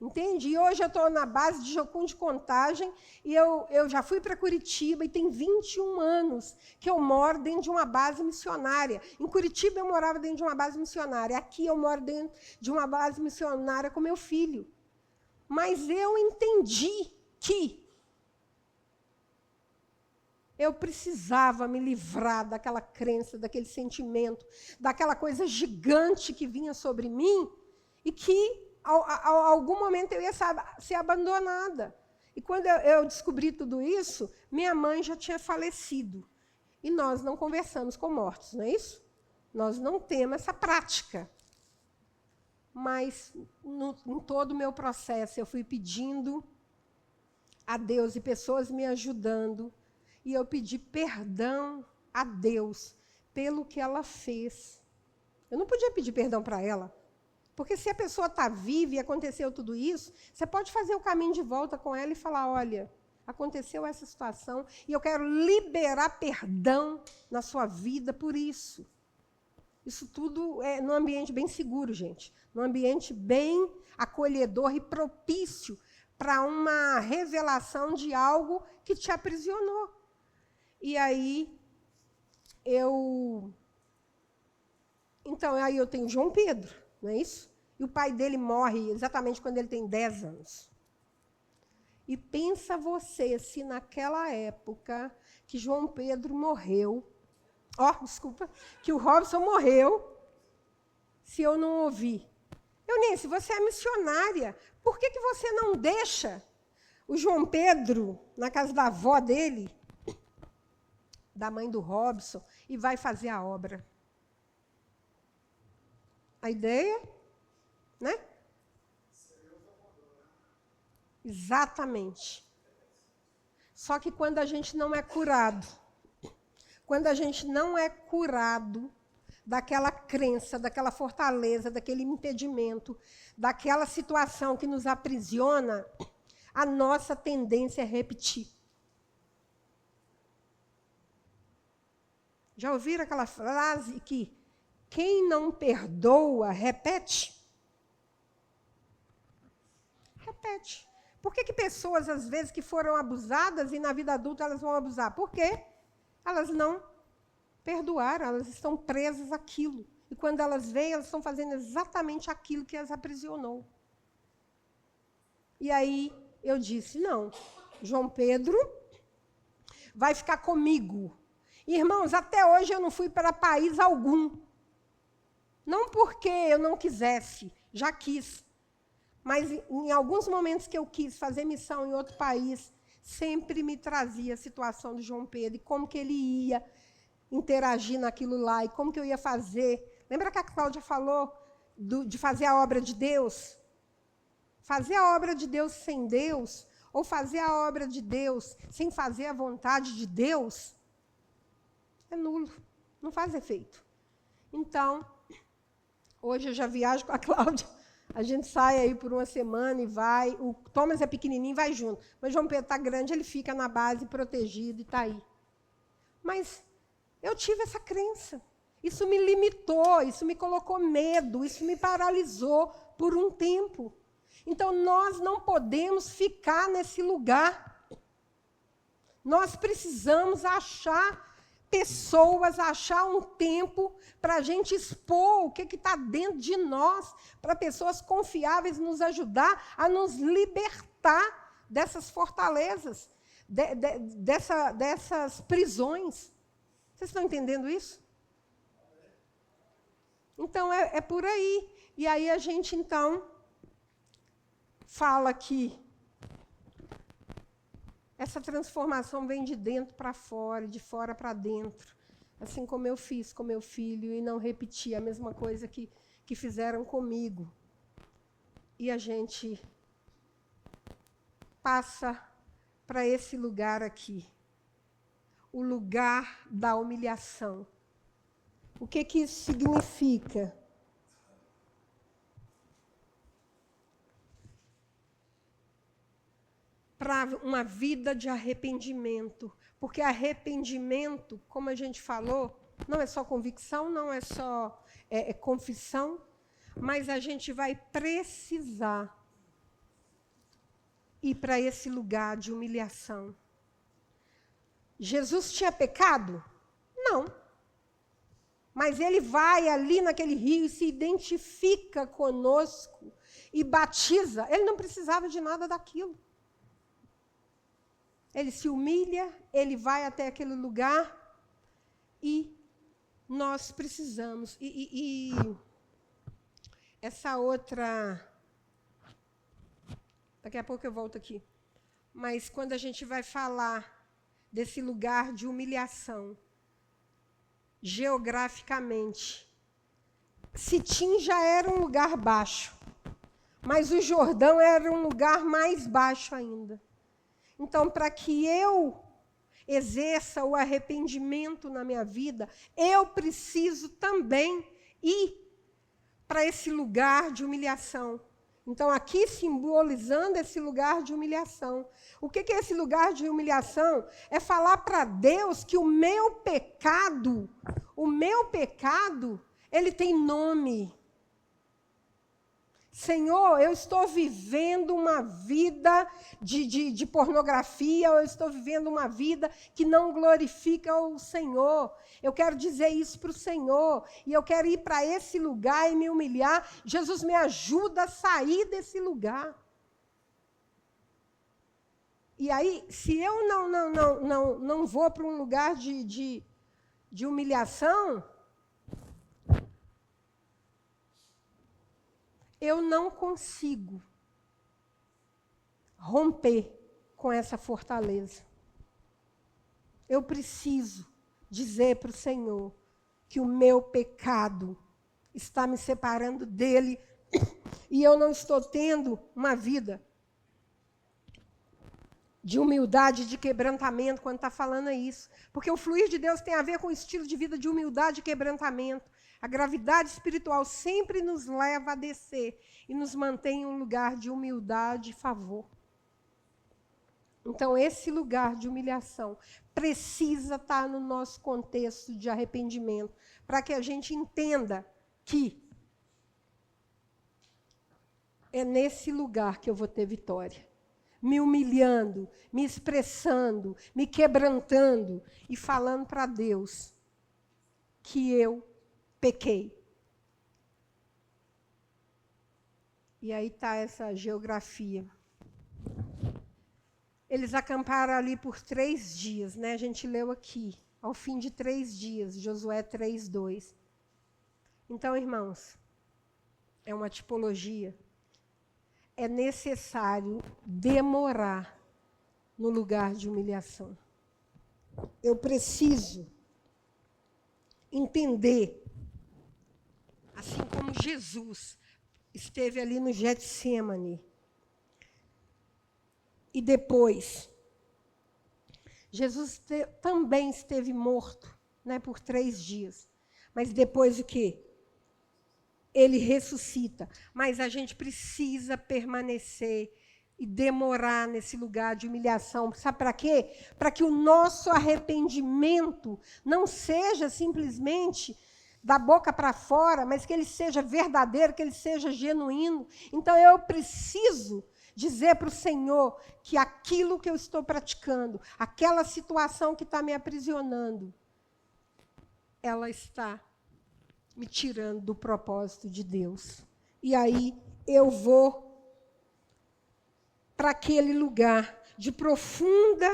Entende? E hoje eu estou na base de Jocum de Contagem, e eu já fui para Curitiba, e tem 21 anos que eu moro dentro de uma base missionária. Em Curitiba eu morava dentro de uma base missionária, aqui eu moro dentro de uma base missionária com meu filho. Mas eu entendi que eu precisava me livrar daquela crença, daquele sentimento, daquela coisa gigante que vinha sobre mim, e que algum momento eu ia ser abandonada. E quando eu descobri tudo isso, minha mãe já tinha falecido. E nós não conversamos com mortos, não é isso? Nós não temos essa prática. Mas, em todo o meu processo, eu fui pedindo a Deus e pessoas me ajudando. E eu pedi perdão a Deus pelo que ela fez. Eu não podia pedir perdão para ela. Porque se a pessoa está viva e aconteceu tudo isso, você pode fazer o caminho de volta com ela e falar, olha, aconteceu essa situação e eu quero liberar perdão na sua vida por isso. Isso tudo é num ambiente bem seguro, gente. Num ambiente bem acolhedor e propício para uma revelação de algo que te aprisionou. E aí, Então, aí eu tenho João Pedro, não é isso? E o pai dele morre exatamente quando ele tem 10 anos. E pensa você se naquela época que João Pedro morreu, que o Robson morreu, se eu não ouvi. Eunice, você é missionária, por que você não deixa o João Pedro na casa da avó dele, da mãe do Robson, e vai fazer a obra? A ideia, né? Exatamente. Só que quando a gente não é curado, daquela crença, daquela fortaleza, daquele impedimento, daquela situação que nos aprisiona, a nossa tendência é repetir. Já ouviram aquela frase que quem não perdoa, repete? Repete. Por que pessoas, às vezes, que foram abusadas e na vida adulta elas vão abusar? Por quê? Elas não perdoaram, elas estão presas àquilo. E quando elas veem, elas estão fazendo exatamente aquilo que as aprisionou. E aí eu disse, não, João Pedro vai ficar comigo. Irmãos, até hoje eu não fui para país algum. Não porque eu não quisesse, já quis. Mas em alguns momentos que eu quis fazer missão em outro país, sempre me trazia a situação do João Pedro, e como que ele ia interagir naquilo lá, e como que eu ia fazer. Lembra que a Cláudia falou de fazer a obra de Deus? Fazer a obra de Deus sem Deus, ou fazer a obra de Deus sem fazer a vontade de Deus, é nulo, não faz efeito. Então, hoje eu já viajo com a Cláudia, a gente sai aí por uma semana e vai, o Thomas é pequenininho e vai junto, mas João Pedro está grande, ele fica na base protegido e está aí. Mas eu tive essa crença, isso me limitou, isso me colocou medo, isso me paralisou por um tempo. Então, nós não podemos ficar nesse lugar. Nós precisamos achar pessoas, achar um tempo para a gente expor o que está dentro de nós, para pessoas confiáveis nos ajudar a nos libertar dessas fortalezas, dessas prisões. Vocês estão entendendo isso? Então, é por aí. E aí a gente, então, fala que essa transformação vem de dentro para fora, de fora para dentro. Assim como eu fiz com meu filho e não repeti a mesma coisa que fizeram comigo. E a gente passa para esse lugar aqui. O lugar da humilhação. O que isso significa? Para uma vida de arrependimento. Porque arrependimento, como a gente falou, não é só convicção, não é só confissão, mas a gente vai precisar ir para esse lugar de humilhação. Jesus tinha pecado? Não. Mas ele vai ali naquele rio e se identifica conosco e batiza. Ele não precisava de nada daquilo. Ele se humilha, ele vai até aquele lugar e nós precisamos. E essa outra Daqui a pouco eu volto aqui. Mas quando a gente vai falar desse lugar de humilhação, geograficamente, Sitim já era um lugar baixo, mas o Jordão era um lugar mais baixo ainda. Então, para que eu exerça o arrependimento na minha vida, eu preciso também ir para esse lugar de humilhação. Então, aqui simbolizando esse lugar de humilhação. O que é esse lugar de humilhação? É falar para Deus que o meu pecado, ele tem nome. Senhor, eu estou vivendo uma vida de pornografia, eu estou vivendo uma vida que não glorifica o Senhor. Eu quero dizer isso para o Senhor, e eu quero ir para esse lugar e me humilhar. Jesus, me ajuda a sair desse lugar. E aí, se eu não vou para um lugar de humilhação, eu não consigo romper com essa fortaleza. Eu preciso dizer para o Senhor que o meu pecado está me separando dele e eu não estou tendo uma vida de humildade, de quebrantamento, quando está falando isso. Porque o fluir de Deus tem a ver com o estilo de vida de humildade e quebrantamento. A gravidade espiritual sempre nos leva a descer e nos mantém em um lugar de humildade e favor. Então, esse lugar de humilhação precisa estar no nosso contexto de arrependimento, para que a gente entenda que é nesse lugar que eu vou ter vitória. Me humilhando, me expressando, me quebrantando e falando para Deus que eu pequei. E aí está essa geografia. Eles acamparam ali por 3 dias, né? A gente leu aqui, ao fim de 3 dias, Josué 3:2. Então, irmãos, é uma tipologia. É necessário demorar no lugar de humilhação. Eu preciso entender, assim como Jesus esteve ali no Getsêmani, e depois, Jesus também esteve morto, né, por 3 dias. Mas depois o quê? Ele ressuscita. Mas a gente precisa permanecer e demorar nesse lugar de humilhação. Sabe para quê? Para que o nosso arrependimento não seja simplesmente da boca para fora, mas que ele seja verdadeiro, que ele seja genuíno. Então, eu preciso dizer para o Senhor que aquilo que eu estou praticando, aquela situação que está me aprisionando, ela está me tirando do propósito de Deus. E aí eu vou para aquele lugar de profunda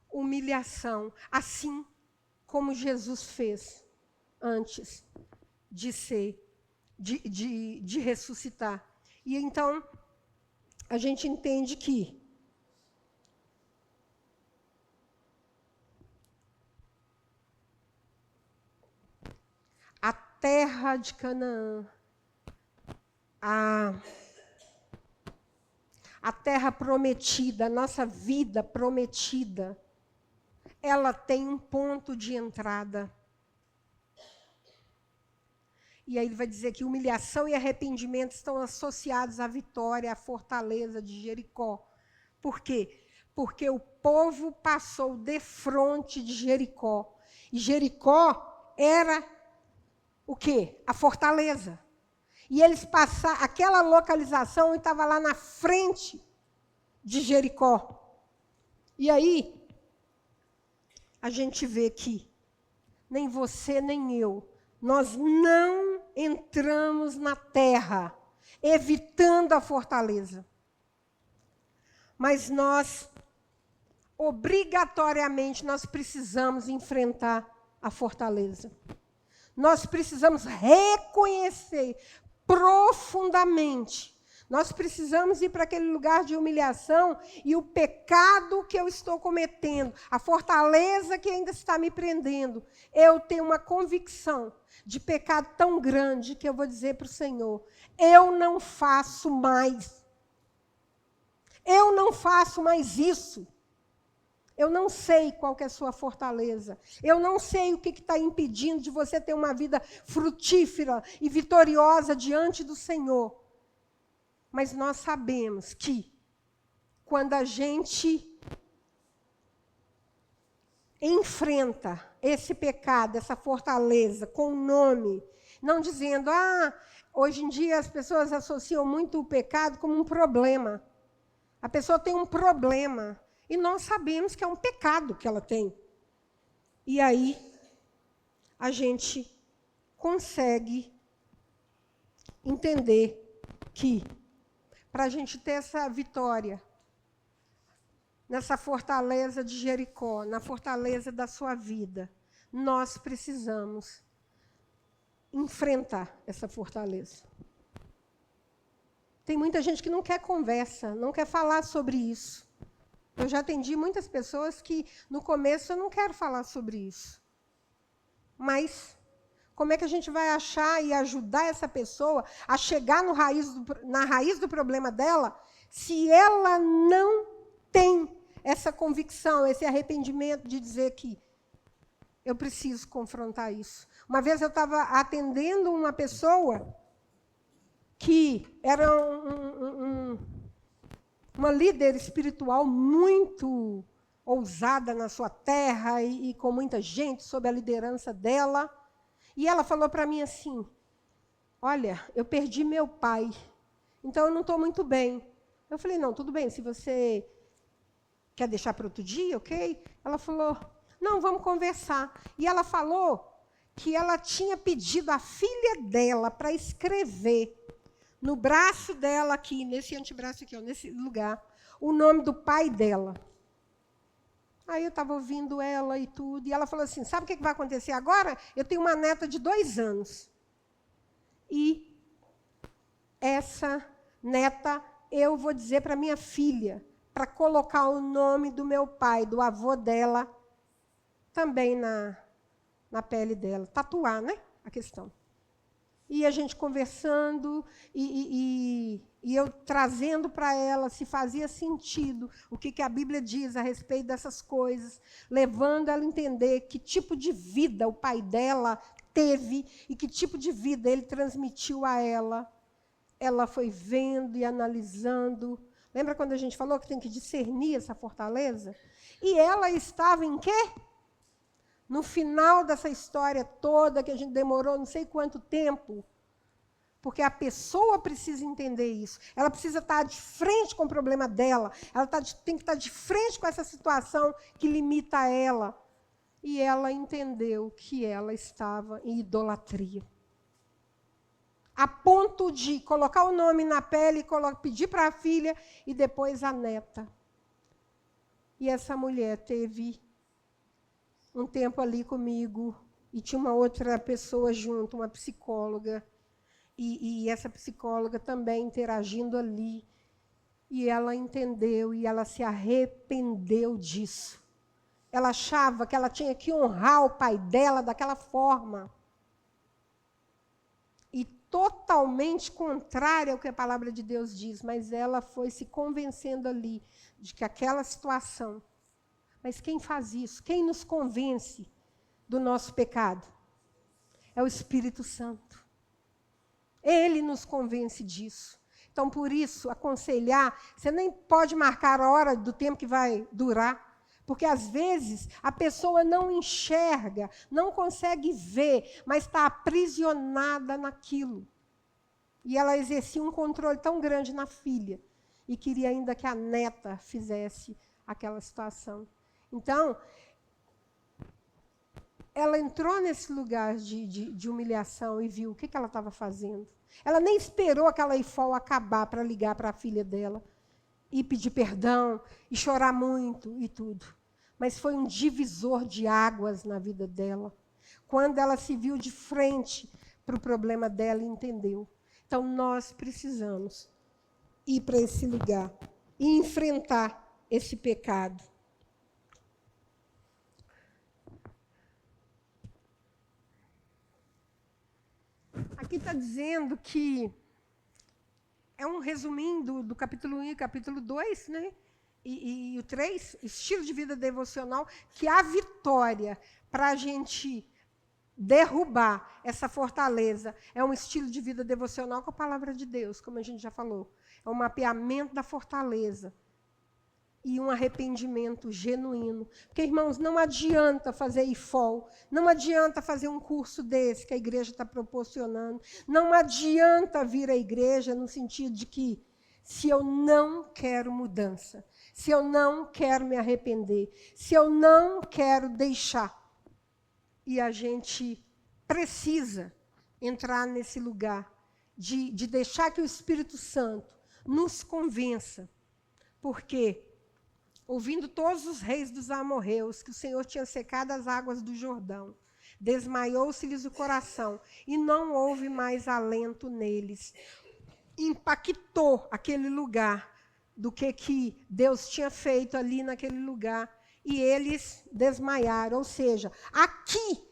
humilhação, assim como Jesus fez antes de ressuscitar. E então a gente entende que a terra de Canaã, a terra prometida, a nossa vida prometida, ela tem um ponto de entrada. E aí ele vai dizer que humilhação e arrependimento estão associados à vitória, à fortaleza de Jericó. Por quê? Porque o povo passou defronte de Jericó. E Jericó era o quê? A fortaleza. E eles passaram, aquela localização estava lá na frente de Jericó. E aí, a gente vê que nem você, nem eu, nós não entramos na terra evitando a fortaleza. Mas nós, obrigatoriamente, nós precisamos enfrentar a fortaleza. Nós precisamos reconhecer profundamente Nós precisamos ir para aquele lugar de humilhação e o pecado que eu estou cometendo, a fortaleza que ainda está me prendendo. Eu tenho uma convicção de pecado tão grande que eu vou dizer para o Senhor, eu não faço mais. Eu não faço mais isso. Eu não sei qual que é a sua fortaleza. Eu não sei o que está impedindo de você ter uma vida frutífera e vitoriosa diante do Senhor. Mas nós sabemos que, quando a gente enfrenta esse pecado, essa fortaleza, com o nome, não dizendo, hoje em dia as pessoas associam muito o pecado como um problema. A pessoa tem um problema. E nós sabemos que é um pecado que ela tem. E aí, a gente consegue entender que, para a gente ter essa vitória, nessa fortaleza de Jericó, na fortaleza da sua vida, nós precisamos enfrentar essa fortaleza. Tem muita gente que não quer conversa, não quer falar sobre isso. Eu já atendi muitas pessoas que, no começo, eu não quero falar sobre isso. Mas, como é que a gente vai achar e ajudar essa pessoa a chegar na raiz do problema dela, se ela não tem essa convicção, esse arrependimento de dizer que eu preciso confrontar isso? Uma vez eu estava atendendo uma pessoa que era uma líder espiritual muito ousada na sua terra e com muita gente sob a liderança dela. E ela falou para mim assim, olha, eu perdi meu pai, então eu não estou muito bem. Eu falei, não, tudo bem, se você quer deixar para outro dia, ok? Ela falou, não, vamos conversar. E ela falou que ela tinha pedido à filha dela para escrever no braço dela aqui, nesse antebraço aqui, ó, nesse lugar, o nome do pai dela. Aí eu estava ouvindo ela e tudo, e ela falou assim, sabe o que vai acontecer agora? Eu tenho uma neta de 2 anos. E essa neta, eu vou dizer para minha filha, para colocar o nome do meu pai, do avô dela, também na pele dela. Tatuar, né? A questão. E a gente conversando, e eu trazendo para ela se fazia sentido o que a Bíblia diz a respeito dessas coisas, levando ela a entender que tipo de vida o pai dela teve e que tipo de vida ele transmitiu a ela. Ela foi vendo e analisando. Lembra quando a gente falou que tem que discernir essa fortaleza? E ela estava em quê? No final dessa história toda, que a gente demorou não sei quanto tempo, porque a pessoa precisa entender isso. Ela precisa estar de frente com o problema dela. Ela tem que estar de frente com essa situação que limita ela. E ela entendeu que ela estava em idolatria. A ponto de colocar o nome na pele, pedir para a filha e depois a neta. E essa mulher teve um tempo ali comigo, e tinha uma outra pessoa junto, uma psicóloga, e essa psicóloga também interagindo ali, e ela entendeu, e ela se arrependeu disso. Ela achava que ela tinha que honrar o pai dela daquela forma, e totalmente contrária ao que a palavra de Deus diz, mas ela foi se convencendo ali, de que aquela situação. Mas quem faz isso? Quem nos convence do nosso pecado? É o Espírito Santo. Ele nos convence disso. Então, por isso, aconselhar, você nem pode marcar a hora do tempo que vai durar, porque, às vezes, a pessoa não enxerga, não consegue ver, mas está aprisionada naquilo. E ela exercia um controle tão grande na filha, e queria ainda que a neta fizesse aquela situação. Então, ela entrou nesse lugar de humilhação e viu o que ela estava fazendo. Ela nem esperou aquela IFOL acabar para ligar para a filha dela e pedir perdão, e chorar muito e tudo. Mas foi um divisor de águas na vida dela, quando ela se viu de frente para o problema dela e entendeu. Então, nós precisamos ir para esse lugar e enfrentar esse pecado. Aqui está dizendo que é um resuminho do capítulo 1 e capítulo 2, né? E o 3, estilo de vida devocional, que a vitória para a gente derrubar essa fortaleza é um estilo de vida devocional com a palavra de Deus, como a gente já falou. É um mapeamento da fortaleza e um arrependimento genuíno. Porque, irmãos, não adianta fazer IFOL, não adianta fazer um curso desse que a igreja está proporcionando, não adianta vir à igreja no sentido de que, se eu não quero mudança, se eu não quero me arrepender, se eu não quero deixar, e a gente precisa entrar nesse lugar de deixar que o Espírito Santo nos convença, porque ouvindo todos os reis dos amorreus, que o Senhor tinha secado as águas do Jordão, desmaiou-se-lhes o coração, e não houve mais alento neles. Impactou aquele lugar do que Deus tinha feito ali naquele lugar, e eles desmaiaram. Ou seja, aqui,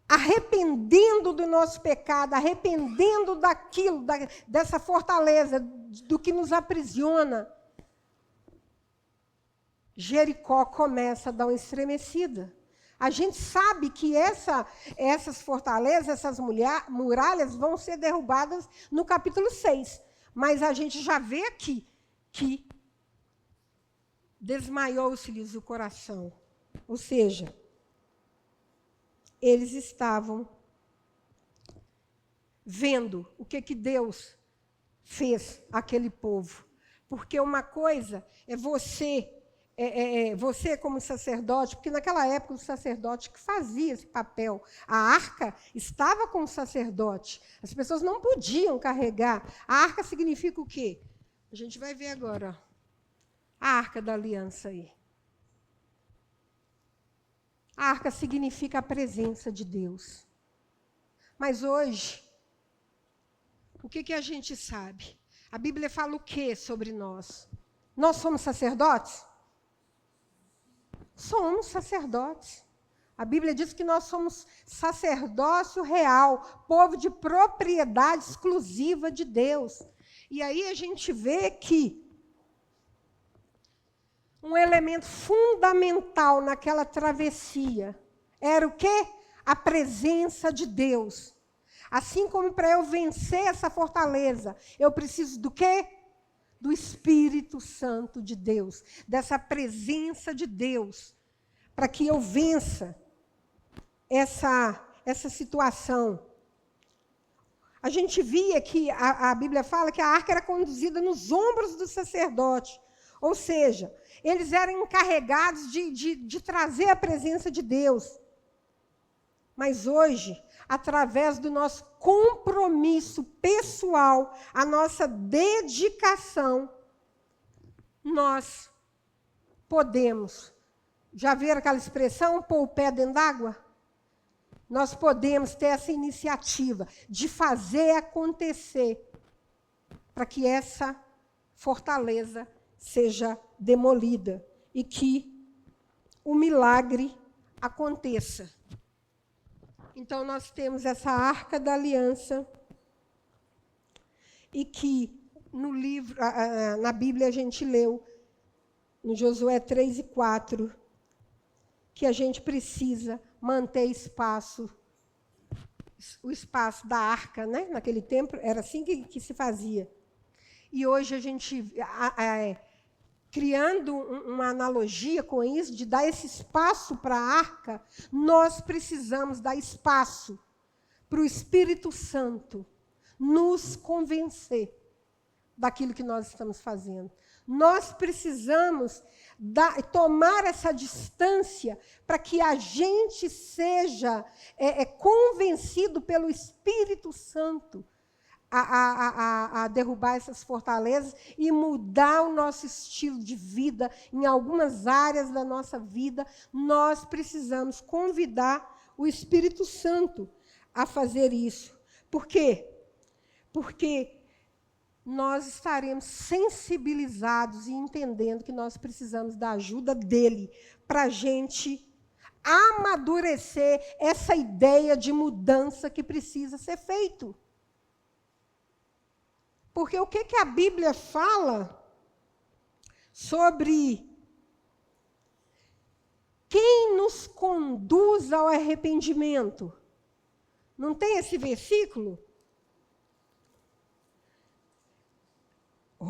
arrependendo do nosso pecado, arrependendo daquilo, dessa fortaleza, do que nos aprisiona, Jericó começa a dar uma estremecida. A gente sabe que essas fortalezas, essas muralhas vão ser derrubadas no capítulo 6. Mas a gente já vê aqui que desmaiou-se-lhes o coração. Ou seja, eles estavam vendo o que Deus fez àquele povo. Porque uma coisa é você como sacerdote, porque naquela época o sacerdote que fazia esse papel. A arca estava com o sacerdote. As pessoas não podiam carregar. A arca significa o quê? A gente vai ver agora. Ó. A arca da aliança aí. A arca significa a presença de Deus. Mas hoje, o que a gente sabe? A Bíblia fala o quê sobre nós? Nós somos sacerdotes? Somos sacerdotes. A Bíblia diz que nós somos sacerdócio real, povo de propriedade exclusiva de Deus. E aí a gente vê que um elemento fundamental naquela travessia era o quê? A presença de Deus. Assim como para eu vencer essa fortaleza, eu preciso do quê? Do Espírito Santo de Deus, dessa presença de Deus, para que eu vença essa situação. A gente via que a Bíblia fala que a arca era conduzida nos ombros do sacerdote, ou seja, eles eram encarregados de trazer a presença de Deus. Mas hoje, através do nosso compromisso pessoal, a nossa dedicação, nós podemos, já viram aquela expressão, pôr o pé dentro d'água? Nós podemos ter essa iniciativa de fazer acontecer para que essa fortaleza seja demolida e que o milagre aconteça. Então, nós temos essa arca da aliança e que no livro, na Bíblia a gente leu, no Josué 3 e 4, que a gente precisa manter espaço, o espaço da arca, né? Naquele tempo era assim que se fazia. E hoje a gente, criando uma analogia com isso, de dar esse espaço para a arca, nós precisamos dar espaço para o Espírito Santo nos convencer daquilo que nós estamos fazendo. Nós precisamos tomar essa distância para que a gente seja convencido pelo Espírito Santo a derrubar essas fortalezas e mudar o nosso estilo de vida em algumas áreas da nossa vida. Nós precisamos convidar o Espírito Santo a fazer isso. Por quê? Porque nós estaremos sensibilizados e entendendo que nós precisamos da ajuda dele para a gente amadurecer essa ideia de mudança que precisa ser feito. Porque o que a Bíblia fala sobre quem nos conduz ao arrependimento? Não tem esse versículo? Em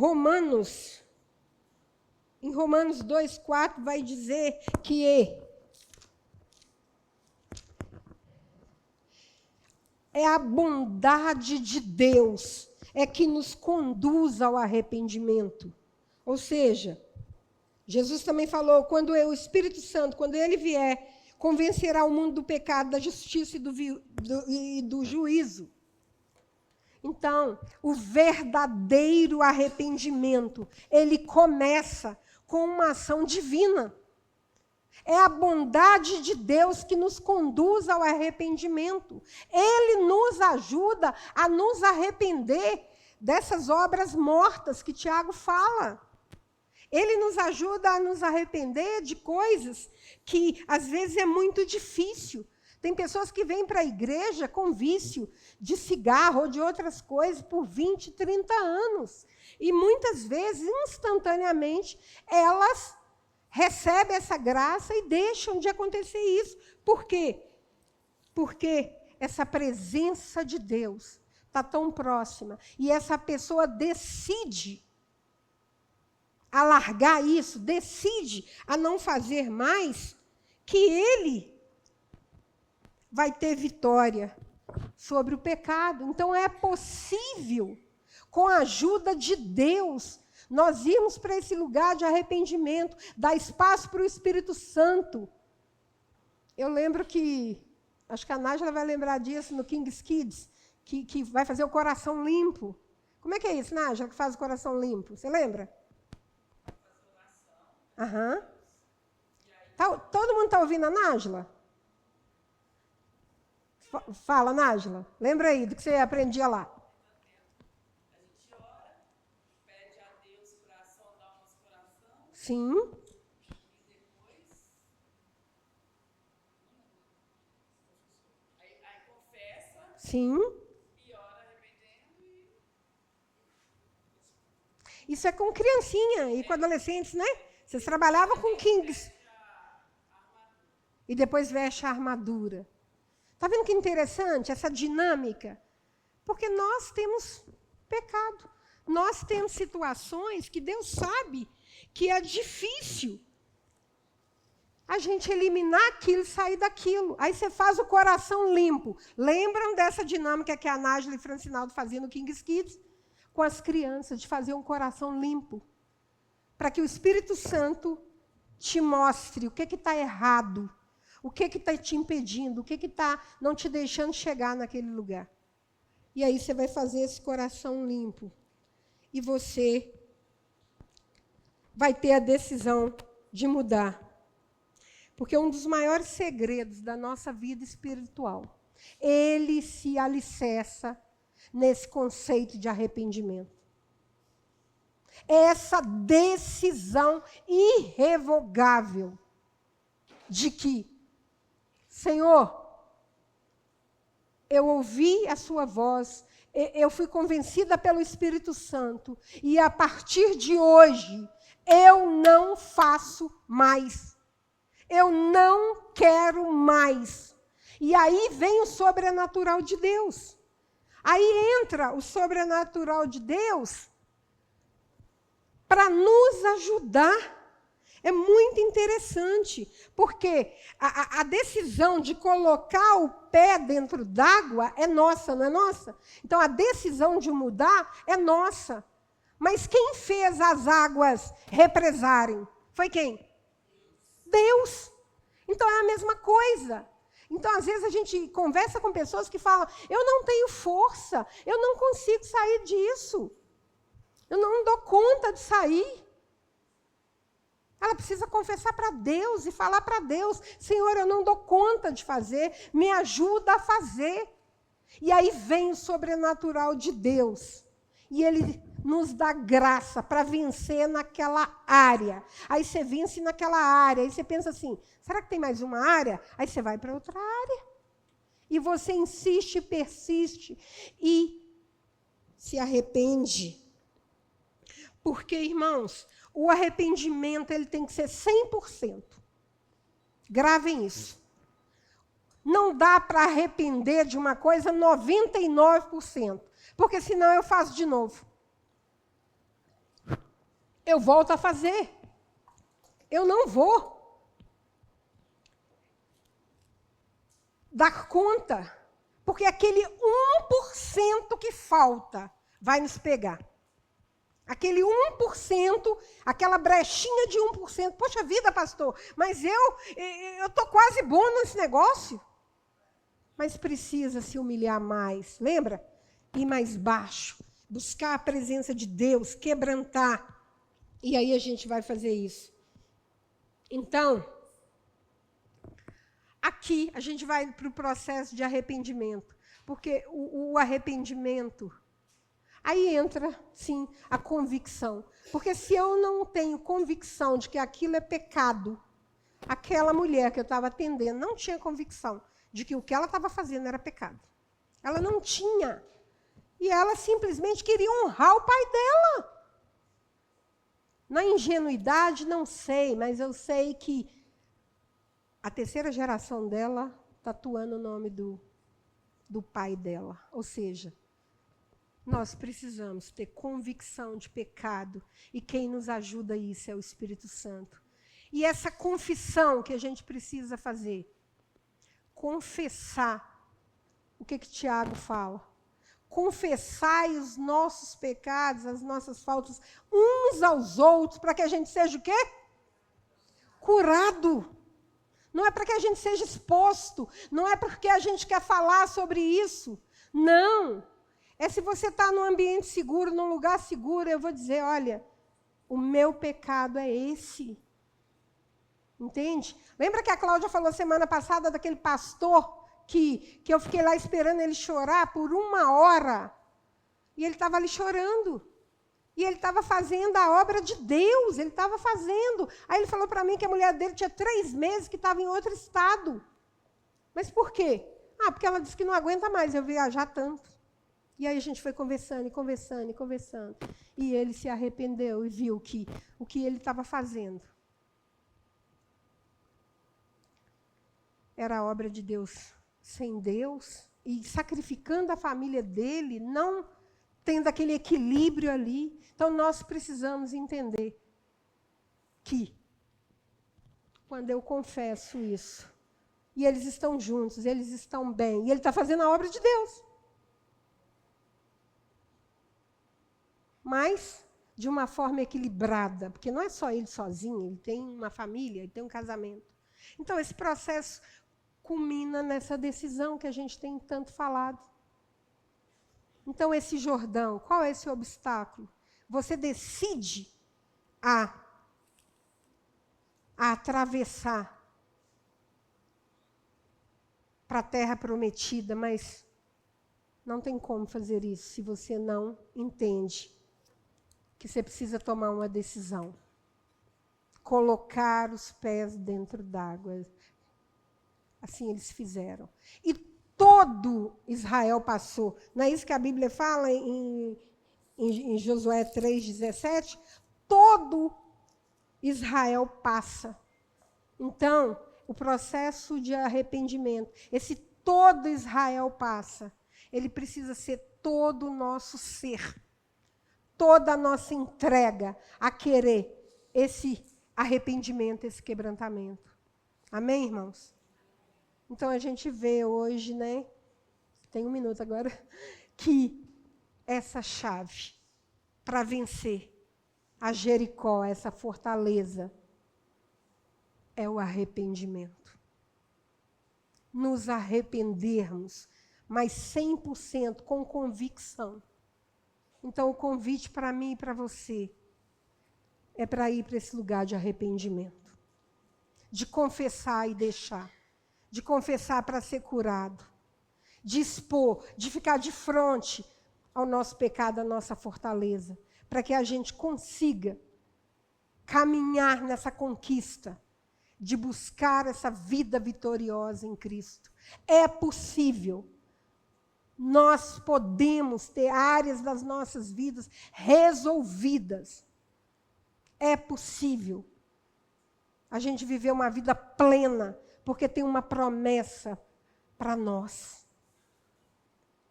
Romanos 2,4 vai dizer que é a bondade de Deus que nos conduz ao arrependimento. Ou seja, Jesus também falou, quando o Espírito Santo, quando ele vier, convencerá o mundo do pecado, da justiça e do juízo. Então, o verdadeiro arrependimento, ele começa com uma ação divina. É a bondade de Deus que nos conduz ao arrependimento. Ele nos ajuda a nos arrepender dessas obras mortas que Tiago fala. Ele nos ajuda a nos arrepender de coisas que, às vezes, é muito difícil. Tem pessoas que vêm para a igreja com vício de cigarro ou de outras coisas por 20, 30 anos. E, muitas vezes, instantaneamente, elas recebem essa graça e deixam de acontecer isso. Por quê? Porque essa presença de Deus está tão próxima. E essa pessoa decide a largar isso, decide a não fazer mais, que ele vai ter vitória sobre o pecado. Então, é possível, com a ajuda de Deus, nós irmos para esse lugar de arrependimento, dar espaço para o Espírito Santo. Eu lembro que, acho que a Nájila vai lembrar disso no King's Kids, que vai fazer o coração limpo. Como é que é isso, Nájila, que faz o coração limpo? Você lembra? Aham. Todo mundo está ouvindo a Nájila? Fala, Nájila. Lembra aí do que você aprendia lá.
A gente ora, pede a Deus para sondar o nosso coração.
Sim.
E depois... Aí confessa.
Sim.
E ora arrependendo.
Isso é com criancinha e com adolescentes, né? Vocês trabalhavam com kings. E depois veste a armadura. Está vendo que interessante essa dinâmica? Porque nós temos pecado. Nós temos situações que Deus sabe que é difícil a gente eliminar aquilo e sair daquilo. Aí você faz o coração limpo. Lembram dessa dinâmica que a Nájila e Francinaldo faziam no King's Kids? Com as crianças, de fazer um coração limpo. Para que o Espírito Santo te mostre o que está errado. O que está te impedindo? O que está não te deixando chegar naquele lugar? E aí você vai fazer esse coração limpo. E você vai ter a decisão de mudar. Porque um dos maiores segredos da nossa vida espiritual, ele se alicerça nesse conceito de arrependimento. Essa decisão irrevogável de que, Senhor, eu ouvi a sua voz, eu fui convencida pelo Espírito Santo, e a partir de hoje, eu não faço mais. Eu não quero mais. E aí vem o sobrenatural de Deus. Aí entra o sobrenatural de Deus para nos ajudar. É muito interessante, porque a decisão de colocar o pé dentro d'água é nossa, não é nossa? Então, a decisão de mudar é nossa. Mas quem fez as águas represarem? Foi quem? Deus. Então, é a mesma coisa. Então, às vezes, a gente conversa com pessoas que falam, eu não tenho força, eu não consigo sair disso. Eu não dou conta de sair. Ela precisa confessar para Deus e falar para Deus, Senhor, eu não dou conta de fazer, me ajuda a fazer. E aí vem o sobrenatural de Deus. E Ele nos dá graça para vencer naquela área. Aí você vence naquela área. Aí você pensa assim, será que tem mais uma área? Aí você vai para outra área. E você insiste, persiste e se arrepende. Porque, irmãos, o arrependimento ele tem que ser 100%. Gravem isso. Não dá para arrepender de uma coisa 99%. Porque senão eu faço de novo. Eu volto a fazer. Eu não vou dar conta. Porque aquele 1% que falta vai nos pegar. Aquele 1%, aquela brechinha de 1%. Poxa vida, pastor, mas eu estou quase bom nesse negócio. Mas precisa se humilhar mais. Lembra? Ir mais baixo. Buscar a presença de Deus, quebrantar. E aí a gente vai fazer isso. Então, aqui a gente vai para o processo de arrependimento. Porque o arrependimento, aí entra, sim, a convicção. Porque se eu não tenho convicção de que aquilo é pecado, aquela mulher que eu estava atendendo não tinha convicção de que o que ela estava fazendo era pecado. Ela não tinha. E ela simplesmente queria honrar o pai dela. Na ingenuidade, não sei, mas eu sei que a terceira geração dela tatuando o nome do pai dela. Ou seja, nós precisamos ter convicção de pecado. E quem nos ajuda a isso é o Espírito Santo. E essa confissão que a gente precisa fazer. Confessar. O que Tiago fala? Confessai os nossos pecados, as nossas faltas, uns aos outros, para que a gente seja o quê? Curado. Não é para que a gente seja exposto. Não é porque a gente quer falar sobre isso. Não. É se você está num ambiente seguro, num lugar seguro, eu vou dizer, olha, o meu pecado é esse. Entende? Lembra que a Cláudia falou semana passada daquele pastor que eu fiquei lá esperando ele chorar por 1 hora. E ele estava ali chorando. E ele estava fazendo a obra de Deus. Ele estava fazendo. Aí ele falou para mim que a mulher dele tinha 3 meses que estava em outro estado. Mas por quê? Porque ela disse que não aguenta mais eu viajar tanto. E aí a gente foi conversando, e conversando, e conversando. E ele se arrependeu e viu que o que ele estava fazendo era a obra de Deus. Sem Deus, e sacrificando a família dele, não tendo aquele equilíbrio ali. Então, nós precisamos entender que, quando eu confesso isso, e eles estão juntos, eles estão bem, e ele está fazendo a obra de Deus. Mas, de uma forma equilibrada, porque não é só ele sozinho, ele tem uma família, ele tem um casamento. Então, esse processo culmina nessa decisão que a gente tem tanto falado. Então, esse Jordão, qual é esse obstáculo? Você decide a atravessar para a terra prometida, mas não tem como fazer isso se você não entende que você precisa tomar uma decisão. Colocar os pés dentro d'água. Assim eles fizeram. E todo Israel passou. Não é isso que a Bíblia fala em Josué 3,17? Todo Israel passa. Então, o processo de arrependimento, esse todo Israel passa, ele precisa ser todo o nosso ser. Toda a nossa entrega a querer esse arrependimento, esse quebrantamento. Amém, irmãos? Então, a gente vê hoje, né? Tem 1 minuto agora, que essa chave para vencer a Jericó, essa fortaleza, é o arrependimento. Nos arrependermos, mas 100% com convicção. Então, o convite para mim e para você é para ir para esse lugar de arrependimento. De confessar e deixar. De confessar para ser curado, de expor, de ficar de frente, ao nosso pecado, à nossa fortaleza, para que a gente consiga caminhar nessa conquista de buscar essa vida vitoriosa em Cristo. É possível. Nós podemos ter áreas das nossas vidas resolvidas. É possível a gente viver uma vida plena, porque tem uma promessa para nós.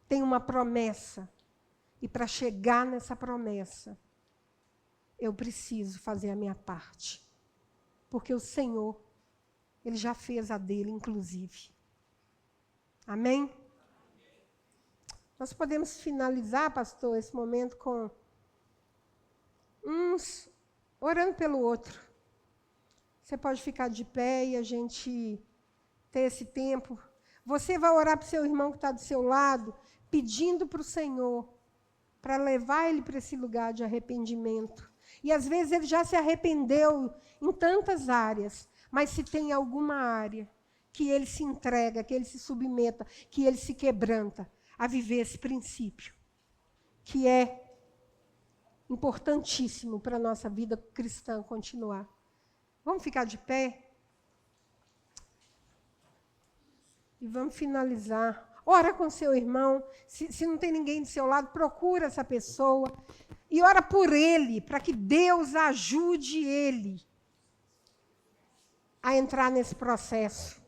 Tem uma promessa. E para chegar nessa promessa, eu preciso fazer a minha parte. Porque o Senhor, Ele já fez a dele, inclusive. Amém? Nós podemos finalizar, pastor, esse momento com uns orando pelo outro. Você pode ficar de pé e a gente ter esse tempo. Você vai orar para o seu irmão que está do seu lado, pedindo para o Senhor, para levar ele para esse lugar de arrependimento. E às vezes ele já se arrependeu em tantas áreas, mas se tem alguma área que ele se entrega, que ele se submeta, que ele se quebranta a viver esse princípio, que é importantíssimo para a nossa vida cristã continuar. Vamos ficar de pé? E vamos finalizar. Ora com seu irmão. Se não tem ninguém do seu lado, procura essa pessoa. E ora por ele, para que Deus ajude ele a entrar nesse processo.